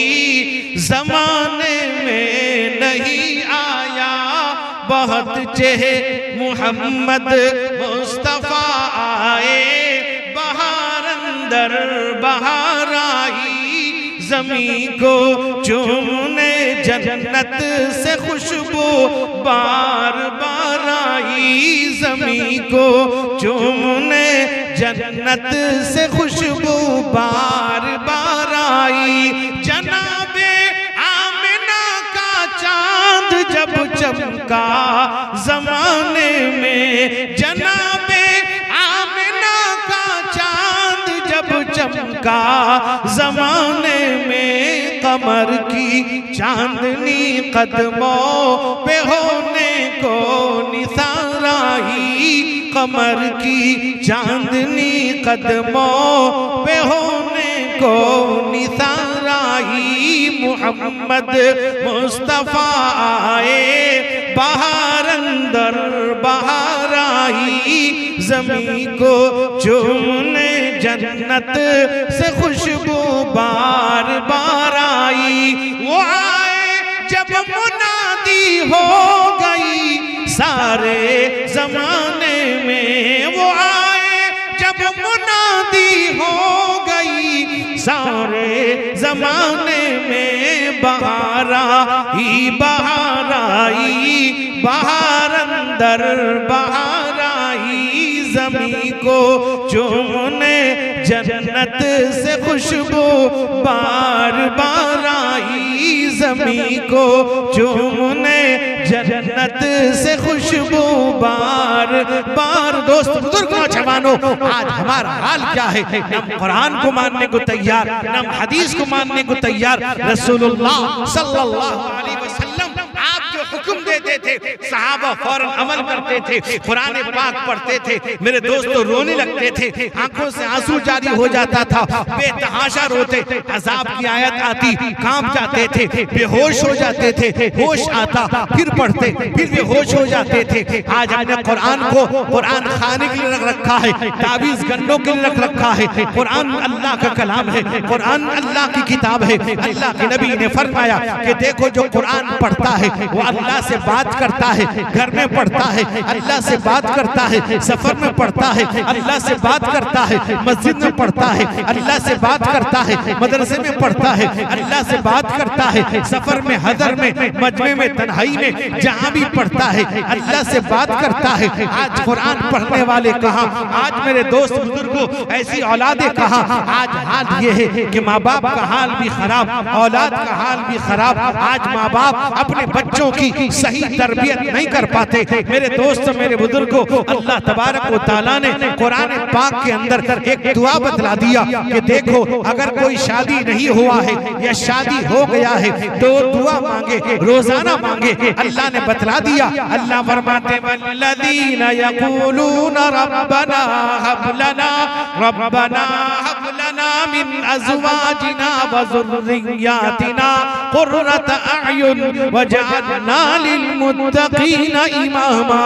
जमाने में नहीं आया, बहुत चेहे मुहम्मद मुस्तफा आए, बहार अंदर बहार आई, जमी को चूमने जन्नत से खुशबू बार बार आई, जमी को चूमने जन्नत से खुशबू बार बार आई। जनाबे आमिना का चांद जब चमका जमाने में, जनाबे आमिना का चांद जब चमका जमाने में, कमर की चांदनी कदमों पे होने को निसार आई, कमर की चांदनी कदमों पे होने को निसार आई। मुहम्मद मुस्तफा आए, बहार अंदर बहार आई, जमी को चूमने जन्नत से खुशबू बार बार आई। वो आए जब मुनादी हो गई सारे जमाने में, वो आए जब मुनादी हो गई सारे जमाने में, बहारा ही बहार आई, बहार अंदर बहार आई, जमी को चूमने जन्नत से खुशबू बार बार आई, जमी को चूमने जन्नत से खुशबू बार बार। दोस्त बुजुर्ग नौजवानों, आज हमारा हाल क्या है? हम कुरान को मानने को तैयार, हम हदीस को मानने को तैयार। रसूलुल्लाह सल्लल्लाहु अलैहि वसल्लम आप जो हुक्म देते थे सहाबा फौरन अमल करते थे, कुरान पाक पढ़ते थे। मेरे दोस्तों रोने लगते थे, आंखों से आंसू जारी हो जाता था, बेतहाशा रोते, अजाब की आयत आती कांप जाते थे, बेहोश हो जाते थे, होश आता फिर पढ़ते फिर बेहोश हो जाते थे। आज हमने कुरान को कुरान खाने के लिए रख रखा है, ताबीज गन्नों के लिए रख रखा है। कुरान अल्लाह का कलाम है, कुरान अल्लाह की किताब है। अल्लाह के नबी ने फरमाया कि देखो जो कुरान पढ़ता है वो अल्लाह से बात करता है, घर में पढ़ता है अल्लाह से बात करता है, सफर में पढ़ता है अल्लाह से बात करता है, मस्जिद में पढ़ता है अल्लाह से बात करता है, मदरसे में पढ़ता है अल्लाह से बात करता है, सफर में हदर में मजमे में तन्हाई में जहाँ भी पढ़ता है अल्लाह से बात करता है। आज कुरान पढ़ने वाले कहाँ? आज मेरे दोस्त बुजुर्गों ऐसी औलादे कहाँ? आज हाल ये है कि माँ बाप का हाल भी खराब, औलाद का हाल भी खराब। आज माँ बाप अपने बच्चों की सही तरबियत नहीं कर पाते। मेरे दोस्त मेरे बुजुर्गों, अल्लाह तबारक व तआला ने कुरान पाक के अंदर एक दुआ बतला दिया कि देखो अगर कोई शादी नहीं हुआ है या शादी हो गया है तो दुआ मांगे, रोजाना मांगे। अल्लाह ने बतला दिया, अल्लाह फरमाते वल्लज़ीना यक़ूलूना रब्बना हब लना मिन अज़वाजिना व ज़ुर्रिय्यातिना क़ुर्रता अअयुन वजअलना लिलमुत्तक़ीना इमामा।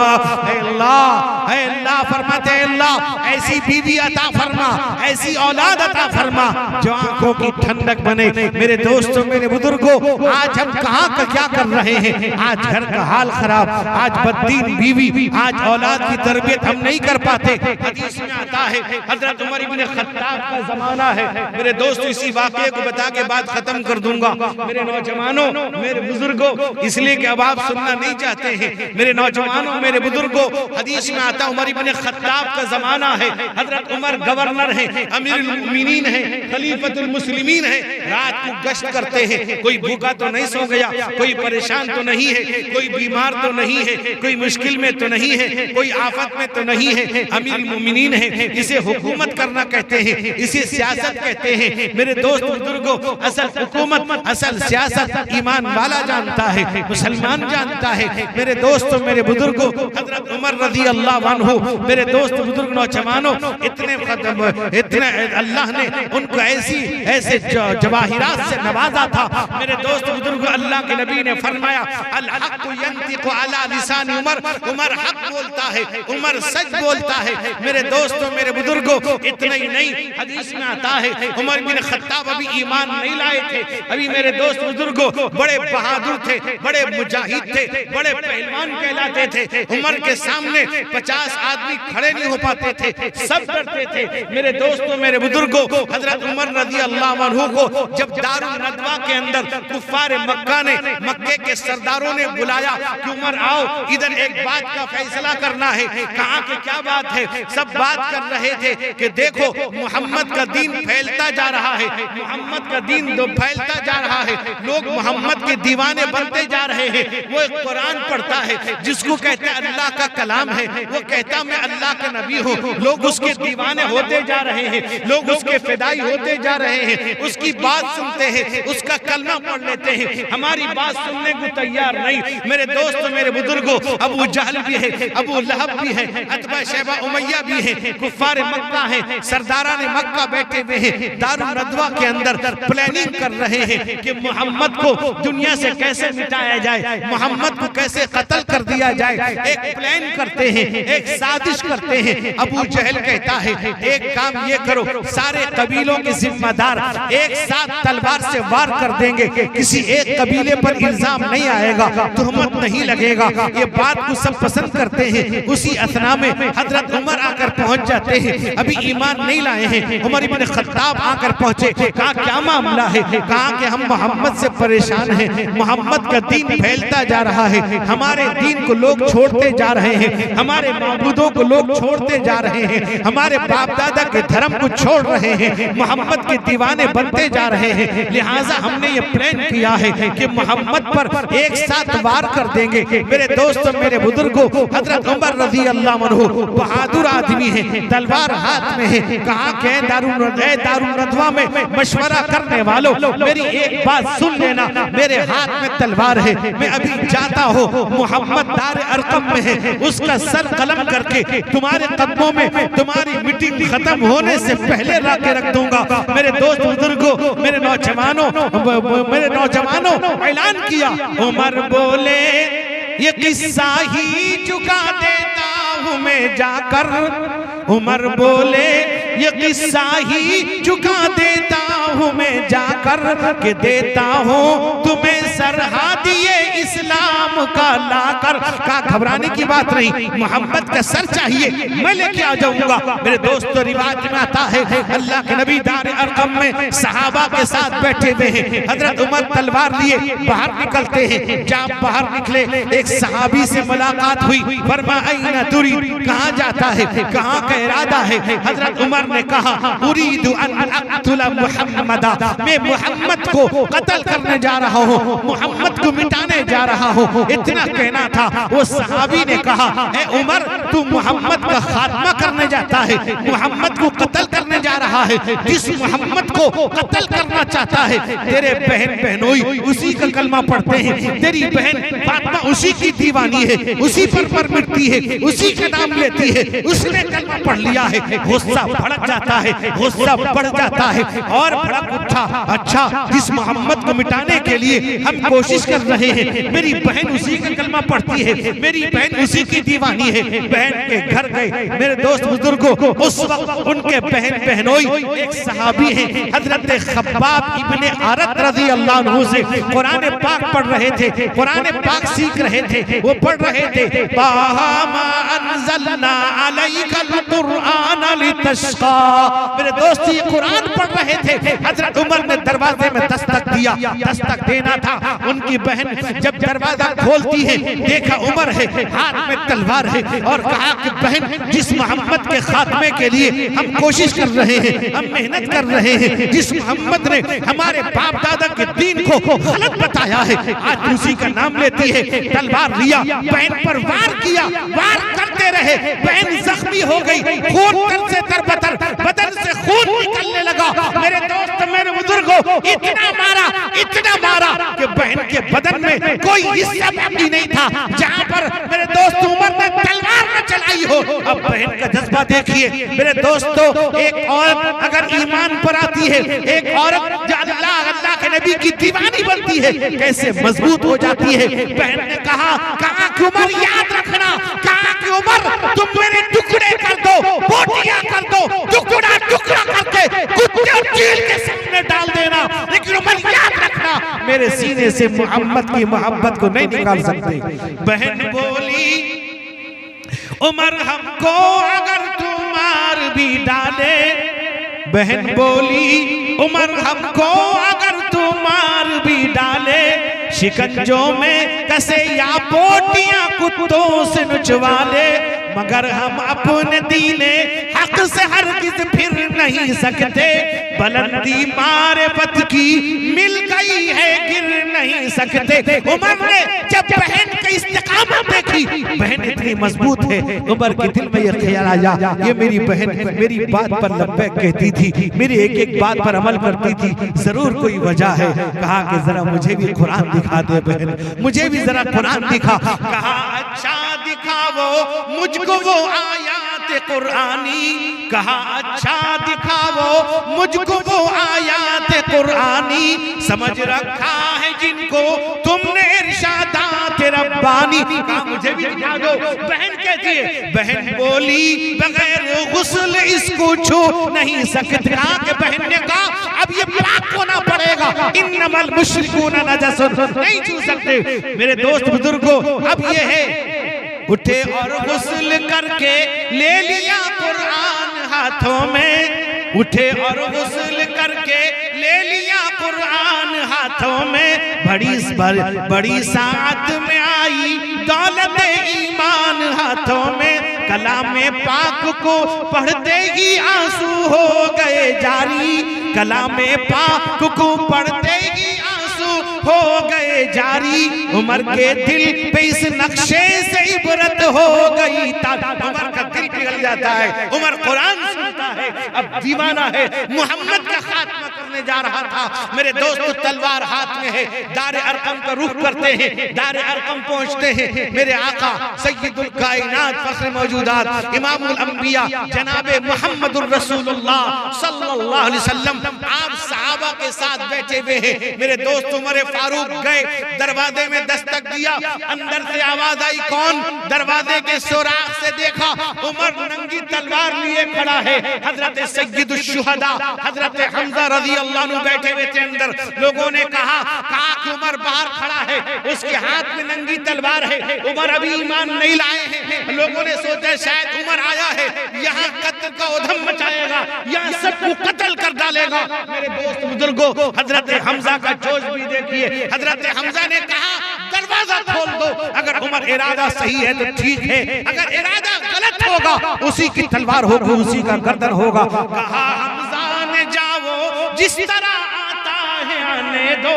अल्लाह फरमाते अल्लाह ऐसी बीवी अता फरमा, ऐसी औलाद अता फरमा जो आंखों की ठंडक बने। मेरे दोस्तों मेरे बुजुर्गों, आज हम कहाँ का क्या कर रहे हैं? आज घर का हाल खराब, आज बददीन बीवी, आज औलाद की तरबियत हम नहीं कर पाते। हदीस में आता है हजरत उमर इब्न खत्ताब का जमाना है। मेरे दोस्तों इसी वाक़े को बता के बात खत्म कर दूंगा। मेरे नौजवानों मेरे बुजुर्गों, इसलिए कि अब आप सुनना नहीं चाहते हैं। मेरे नौजवानों, मेरे बुजुर्गों, हदीस में आता उमर इब्ने खत्ताब का जमाना है। हजरत उमर गवर्नर है, अमीरुल मोमिनीन है, खलीफतुल मुस्लिमीन है। रात को गश्त करते हैं, कोई भूखा तो नहीं सो गया, कोई परेशान तो नहीं है, कोई बीमार तो नहीं है, कोई मुश्किल में तो नहीं है, कोई आफत में तो नहीं है। अमीरुल मोमिनीन है। इसे हुकूमत करना कहते हैं, इसे सियासत कहते हैं। मेरे दोस्त बुजुर्गों, असल हुकूमत, असल सियासत ईमान वाला जानता है, मुसलमान जानता है। मेरे दोस्तों, मेरे बुजुर्गों, हजरत उमर रज़ी अल्लाह अन्हु, मेरे दोस्त बुजुर्ग नौजवानों, इतने अल्लाह ने उनको ऐसे जवाहिरात से नवाजा था। मेरे दोस्त बुजुर्ग, अल्लाह के नबी ने फरमाया अल हक़्क़ु यंतिक़ु अला लिसान उमर, उमर हक बोलता है, उमर सच बोलता है। मेरे दोस्तों, मेरे बुजुर्गों, इतना ही नहीं, हदीस में आता है उमर बिन खत्ताब अभी ईमान नहीं लाए थे। अभी मेरे दोस्त बुजुर्गों बड़े बहादुर थे, बड़े मुजाहिद थे, बड़े पहलवान कहलाते थे। उमर के सामने 50 आदमी खड़े नहीं हो पाते थे, सब डरते थे। मेरे दोस्तों, मेरे बुजुर्गों, हजरत उमर रज़ी अल्लाह अन्हु को जब दारुल नदवा के अंदर कुफ्फार मक्का ने, मक्के के सरदारों ने बुलाया कि उमर आओ, इधर एक बात का फैसला करना है। कहा कि क्या बात है? सब बात कर रहे थे कि देखो मोहम्मद का दीन फैलता जा रहा है, मोहम्मद का दीन फैलता जा रहा है, लोग मोहम्मद के दीवाने बनते जा रहे हैं। वो एक कुरान पढ़ता है जिसको कहते हैं अल्लाह का कलाम है, वो कहता मैं अल्लाह का नबी हूँ, लोग उसके दीवाने होते जा रहे हैं, लोग उसके फिदाई होते जा रहे हैं। उसकी बात सुनते हैं, उसका कलमा पढ़ लेते हैं, हमारी बात सुनने को तैयार नहीं। मेरे दोस्तों, मेरे बुजुर्गों, अबू जहल भी है, अबू लहब भी है, अतबा शैबा उमैया भी है, कुफ्फार मक्का है, सरदारान मक्का बैठे हुए हैं, दारुल नदवा के अंदर प्लानिंग कर रहे हैं कि मोहम्मद को दुनिया से कैसे मिटाया जाए, मोहम्मद को कैसे कत्ल कर दिया जाए। एक प्लान करते हैं, एक साजिश करते हैं। अबू जहल कहता है एक काम ये करो, सारे कबीलों के जिम्मेदार एक साथ तलवार से वार कर देंगे, किसी एक कबीले पर इल्जाम नहीं आएगा, तुहमत नहीं लगेगा। ये बात को सब पसंद करते हैं। उसी असना में हजरत उमर आकर पहुंच जाते हैं, अभी ईमान नहीं लाए हैं। उमर इब्ने खत्ताब आकर पहुंचे, कहा क्या मामला है? कहा कि हम मोहम्मद से परेशान हैं, मोहम्मद का दीन फैलता जा रहा है, हमारे दीन को लोग छोड़ते जा रहे हैं, हमारे माबूदों को लोग छोड़ते जा रहे हैं, हमारे बाप दादा के धर्म को छोड़ रहे हैं, मोहम्मद के दीवाने बनते जा रहे हैं। लिहाजा हमने ये प्लान किया है कि मोहम्मद पर एक साथ वार कर देंगे। मेरे दोस्तों, मेरे बुजुर्गों, हजरत उमर रज़ी अल्लाह अन्हु बहादुर आदमी है, तलवार हाथ में है। कहा के दारुल नदवा में मशवरा करने वालों, मेरी एक बात सुन लेना, मेरे हाथ में तलवार है, मैं अभी जाता हूँ, मोहम्मद दार अरकम में है, उसका सर कलम करके तुम्हारे कदमों में तुम्हारी मीटिंग खत्म होने से पहले ला के रख दूंगा। मेरे दोस्त बुजुर्गों, मेरे नौजवानों ऐलान किया। उमर बोले ये किस्सा ही चुका देता हूँ मैं जाकर, उमर बोले ये किस्सा ही चुका देता हूँ मैं जाकर, के देता हूँ तुम्हें सरहदिए इस्लाम का लाकर। का घबराने की बात नहीं, मोहम्मद का सर चाहिए, मैं लेके आ जाऊंगा। मेरे दोस्तों, रिवाज में आता है अल्लाह के नबी दार अरकम में सहाबा के साथ बैठे हुए हैं। हजरत उमर तलवार लिए बाहर निकलते हैं। जब बाहर निकले, एक सहाबी से मुलाकात हुई। फरमाया तुरी, कहाँ जाता है, कहाँ का इरादा है? हजरत उमर ने कहा उरीदु अन अक़्तुला मुहम्मदा, मैं मोहम्मद को कत्ल करने जा रहा हूँ, मोहम्मद को मिटाने जा रहा हूँ। इतना कहना था। वो सहाबी ने कहा ए उमर, तू मोहम्मद का खात्मा करने जाता है, मोहम्मद को कत्ल करने जा रहा है। जिस मोहम्मद को कत्ल करना चाहता है, तेरे बहन बहनोई उसी का कलमा पढ़ते हैं, तेरी बहन फातिमा उसी की दीवानी है, उसी पर मिटती है, उसी का नाम लेती है, उसने कलमा पढ़ लिया है। गुस्सा भड़क जाता है, गुस्सा बढ़ जाता है और भड़क उठा। अच्छा, जिस मोहम्मद को मिटाने के लिए हम कोशिश कर रहे हैं, मेरी बहन उसी का कलमा पढ़ती है, मेरी बहन उसी की दीवानी है। बहन के घर गए। मेरे दोस्त बुजुर्गों, उस वक्त उनके बहन बहनोई एक सहाबी है, हजरत खब्बाब इब्ने अरत रज़ी अल्लाह अन्हु से कुरान पाक पढ़ रहे थे, कुरान पाक सीख रहे थे। वो पढ़ रहे थे मा अनज़लना अलैकल कुरआन लितश्क़ा। मेरे दोस्त, ये कुरान पढ़ रहे थे। हजरत उमर ने दरवाजे में दस्तक दिया। दस्तक देना था, उनकी बहन जब दरवाजा खोलती है, देखा उमर है, हाथ में तलवार है, और कहा कि बहन जिस मोहम्मद के खात्मे के लिए हम कोशिश कर रहे हैं, हम मेहनत कर रहे हैं, जिस मोहम्मद ने हमारे बाप दादा के दीन को गलत बताया है, आज उसी का नाम लेती है। तलवार लिया, बहन पर वार किया, वार करते रहे, बहन जख्मी हो गई, खून तर से तरबतर, बदन से खून निकलने लगा। मेरे दोस्त, मेरे बुजुर्गों, इतना मारा कि बहन के बदन में कोई हिस्सा बाकी नहीं था जहां पर मेरे दोस्त उमर ने तलवार न चलाई हो। अब बहन का जज्बा देखिए मेरे दोस्तों, एक औरत अगर ईमान पर आती है, एक औरत जो अल्लाह के नबी की दीवानी बनती है, कैसे मजबूत हो जाती है। बहन ने कहा कि उमर याद रखना, कहा कि उमर तुम मेरे टुकड़े कर दो, बोटियां कर दो, टुकड़ा टुकड़ा करके कुत्ते और चील के सामने डाल देना, लेकिन उमर याद रखना मेरे सीने से मोहम्मद की मोहब्बत को नहीं निकाल सकते। बहन बोली उमर हमको अगर तू मार भी डाले, बहन बोली उमर हमको अगर तू मार भी डाले, शिकंजों में कसे या बोटियां कुत्तों से नुचवा ले, मगर हम अपने दीने हक से हरगिज़ फिर नहीं सकते, बुलंदी मारिफत की मिल गई है गिर नहीं सकते। उमर ने जब बहन की इस्तिकामत देखी, बहन इतनी मजबूत है, उमर के दिल में यह ख्याल आया, ये मेरी बहन मेरी बात पर लब्बैक कहती थी, मेरी एक एक बात पर अमल करती थी, जरूर कोई वजह है। कहा कि जरा मुझे भी कुरान दिखा दे बहन, मुझे भी जरा कुरान दिखा। कहा अच्छा दिखाओ मुझको वो आयात कुरानी, कहा अच्छा दिखाओ मुझको वो आयात कुरानी, समझ रखा है जिनको तुमने इरशादात रब्बानी। कहा मुझे भी दिखा दो। बहन कहती है, बहन बोली बगैर गुस्ल इसको छू नहीं सकते। कहा कि बहन ने कहा अब ये पाक होना पड़ेगा, इन्नमल मुश्रिकून नजस, नहीं छू सकते। मेरे दोस्त बुजुर्गों, अब ये है उठे और गुस्ल करके ले लिया कुरान हाथों में, उठे और गुस्ल करके ले लिया कुरान हाथों में, बड़ी साथ में आई दौलत ईमान हाथों में, कलामे पाक को पढ़ते ही आंसू हो गए जारी, कलामे पाक को पढ़ते ही हो गए जारी, उमर के दिल पे इस नक्शे से इबरत हो गई। उमर का दिल पिघल जाता है, उमर कुरान सुनता है, अब दीवाना है, मोहम्मद का खात्मा करने जा रहा था। मेरे दोस्तों, तलवार हाथ में है, दार अरकम का रुख करते हैं, दार अरकम पहुंचते हैं। मेरे आका सय्यदुल कायनात फख्र मौजूदात इमामुल अंबिया जनाबे मुहम्मदुर रसूलुल्लाह सल्लल्लाहु अलैहि वसल्लम आप सहाबा के साथ बैठे हुए हैं। मेरे दोस्त उमर फारूक गए, दरवाजे में दस्तक दिया, अंदर से आवाज आई कौन? दरवाजे के सुराख से देखा उमर नंगी तलवार लिए खड़ा है। हजरत सय्यदुश शुहदा हजरत हमजा रज़ी अल्लाह अन्हु बैठे हुए थे अंदर। लोगों ने कहा कि उमर बाहर खड़ा है, उसके हाथ में नंगी तलवार है, उमर अभी ईमान नहीं लाए हैं। लोगों ने सोचा शायद उमर आया है, यहाँ कत्ल का उधम मचाएगा, यहाँ सबको कत्ल कर डालेगा। मेरे दोस्त बुजुर्गों, हजरत हमजा का जोश भी देखिए। हजरत हमजा ने कहा दरवाजा खोल दो, अगर उमर इरादा सही है तो ठीक है, अगर इरादा गलत होगा उसी की तलवार होगी, उसी का गर्दन होगा। कहा हमजा ने जाओ जिस तरह आता है आने दो,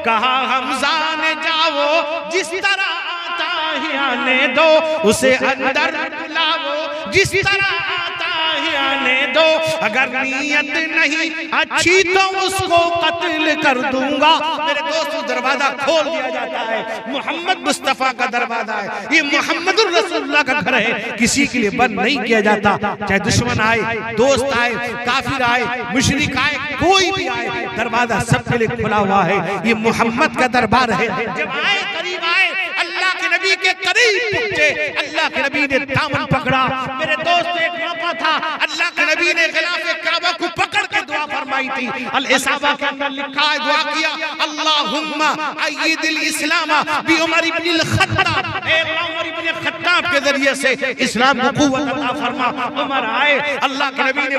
कहा हमजा ने जाओ जिस तरह आता है आने दो, उसे अंदर बुलाओ जिस तरह आता है आने दो, अगर नीयत नहीं अच्छी तो उसको कत्ल कर दूंगा। मेरे दोस्तों, दरवाजा खोल दिया जाता है, मोहम्मद मुस्तफा का दरवाजा है, ये मोहम्मदुर रसूलुल्लाह का घर है, किसी के लिए बंद नहीं किया जाता। चाहे दुश्मन आए, दोस्त आए, काफिर आए, मुशरिक आए, कोई भी आए, दरवाजा सबके लिए खुला हुआ है। ये मोहम्मद का दरबार है। जब आए, करीब आए, अल्लाह के नबी के करीब पहुंचे, अल्लाह के नबी ने दामन पकड़ा। मेरे दोस्त, एक मौका था, अल्लाह के नबी ने गिलाफे काबा को पकड़ के दुआ फरमाई थी। अल इसाबा के अंदर लिखा है, दुआ किया, अल्लाहुम्मा अय्यिदिल इस्लाम बि उमर इब्न अल खत्ताब, ए उमर इब्न खत्ताब के जरिए से इस्लाम को कुव्वत अता फरमा। उमर आए, अल्लाह के नबी ने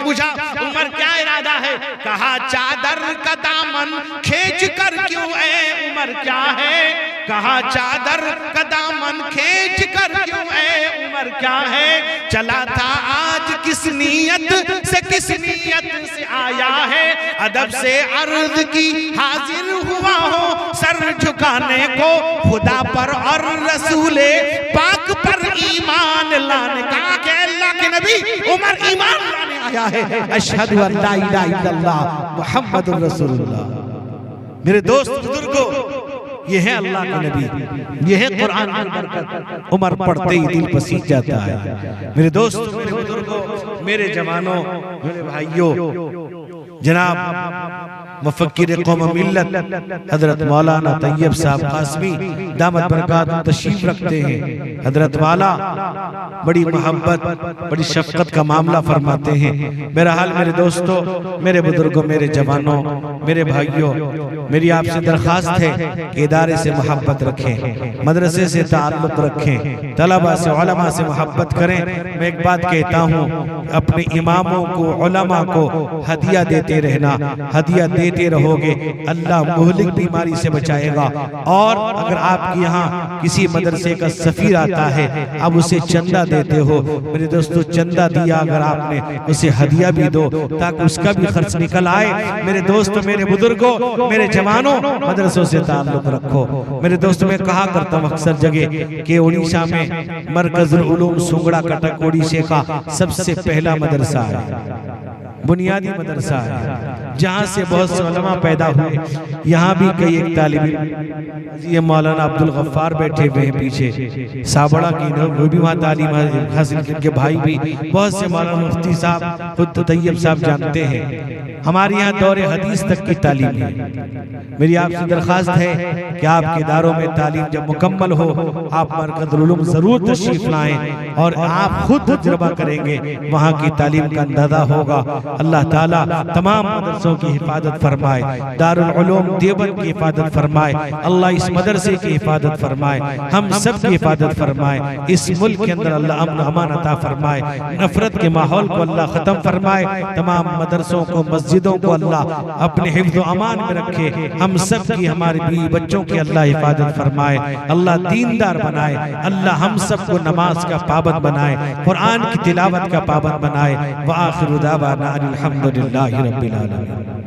पूछा उमर क्या इरादा है? कहा चादर का दामन खींच कर क्यों ए उमर क्या है? कहा चादर का दामन खींच कर क्यों ए उमर क्या है? चला था आज किस नीयत से आया है? अदब से अर्ज की हाजिर हुआ हो सर झुकाने को खुदा पर और रसूले पाक पर ईमान लाने का। अल्लाह के नबी उमर ईमान लाने आया है। अशहदु अल्ला इलाहा इल्लल्लाह मुहम्मदुर रसूलुल्लाह। मेरे दोस्त बुजुर्गों, ये है अल्लाह के नबी, ये है कुरान की बरकत। उमर पढ़ते ही दिल पसीज जाता है। मेरे दोस्त, मेरे बुजुर्गों, मेरे जवानों, मेरे भाइयों, जनाब मुफक्किर कौम मिल्लत हजरत मौलाना तैयब साहब कासमी दामत बरकात तशरीफ रखते हैं। हजरत वाला बड़ी मोहब्बत, बड़ी शफकत का मामला फरमाते हैं। मेरा हाल मेरे दोस्तों, मेरे बुजुर्गों, मेरे जवानों, मेरे भाइयों, मेरी आपसे दरख्वास्त है कि इदारे से मोहब्बत रखें, मदरसे से ताल्लुक़ रखें, तलबा से उलमा से मोहब्बत करें। मैं एक बात कहता हूँ, अपने इमामों को, उलमा को हदिया देते रहना। हदिया देते रहोगे, अल्लाह मुहलिक बीमारी से बचाएगा। और अगर आपके यहाँ किसी मदरसे का सफीर आता है, अब उसे चंदा देते हो, मेरे दोस्तों, चंदा दिया अगर आपने, उसे हदिया भी दो ताकि उसका भी खर्च निकल आए। मेरे दोस्तों, मेरे बुजुर्गों, मेरे जवानों, मदरसों से ताल्लुक़ रखो। मेरे दोस्तों, मैं कहा करता हूँ अक्सर जगह कि उड़ीसा में मरकज़ुल उलूम सुंगड़ा कटक ओडिशा का सबसे पहला मदरसा है, बुनियादी मदरसा है, जहाँ से बहुत से उलमा पैदा हुए। यहाँ भी कई एक तालिब, ये मौलाना अब्दुल गफ्फार बैठे हुए हैं पीछे, साबड़ा की वो भी वहाँ तालीम हासिल की, उनके भाई भी, बहुत से मौलाना मुफ्ती साहब, खुद तैयब साहब जानते हैं। हमारे यहाँ दौरे हदीस तक की तालीम है। मेरी आपसे दरख्वास्त है कि आपके इदारों में तालीम जब मुकम्मल हो, आप मरकज़ुल उलूम जरूर तशरीफ लाएं और आप खुद तजुर्बा करेंगे, वहाँ की तालीम का अंदाजा होगा। अल्लाह ताला तमाम मदरसों की हिफाजत फरमाए, दारुल उलूम देवबंद की हिफाजत फरमाए, अल्लाह इस मदरसे की हिफाजत फरमाए, हम सब की हिफाजत फरमाए। इस मुल्क के अंदर अल्लाह अमन अमान अता फरमाए, नफरत के माहौल को अल्लाह खत्म फरमाए। तमाम मदरसों को, मस्जिदों को अल्लाह अपने हिफ्ज़ व अमान में रखे। हम सब की, हमारे बीवी बच्चों की अल्लाह हिफाजत फरमाए, अल्लाह दीनदार बनाए, अल्लाह हम सबको नमाज का पाबंद बनाए, कुरान की तिलावत का पाबंद बनाए। व आखिरु दावाना अनिल हम्दुलिल्लाहि रब्बिल आलमीन।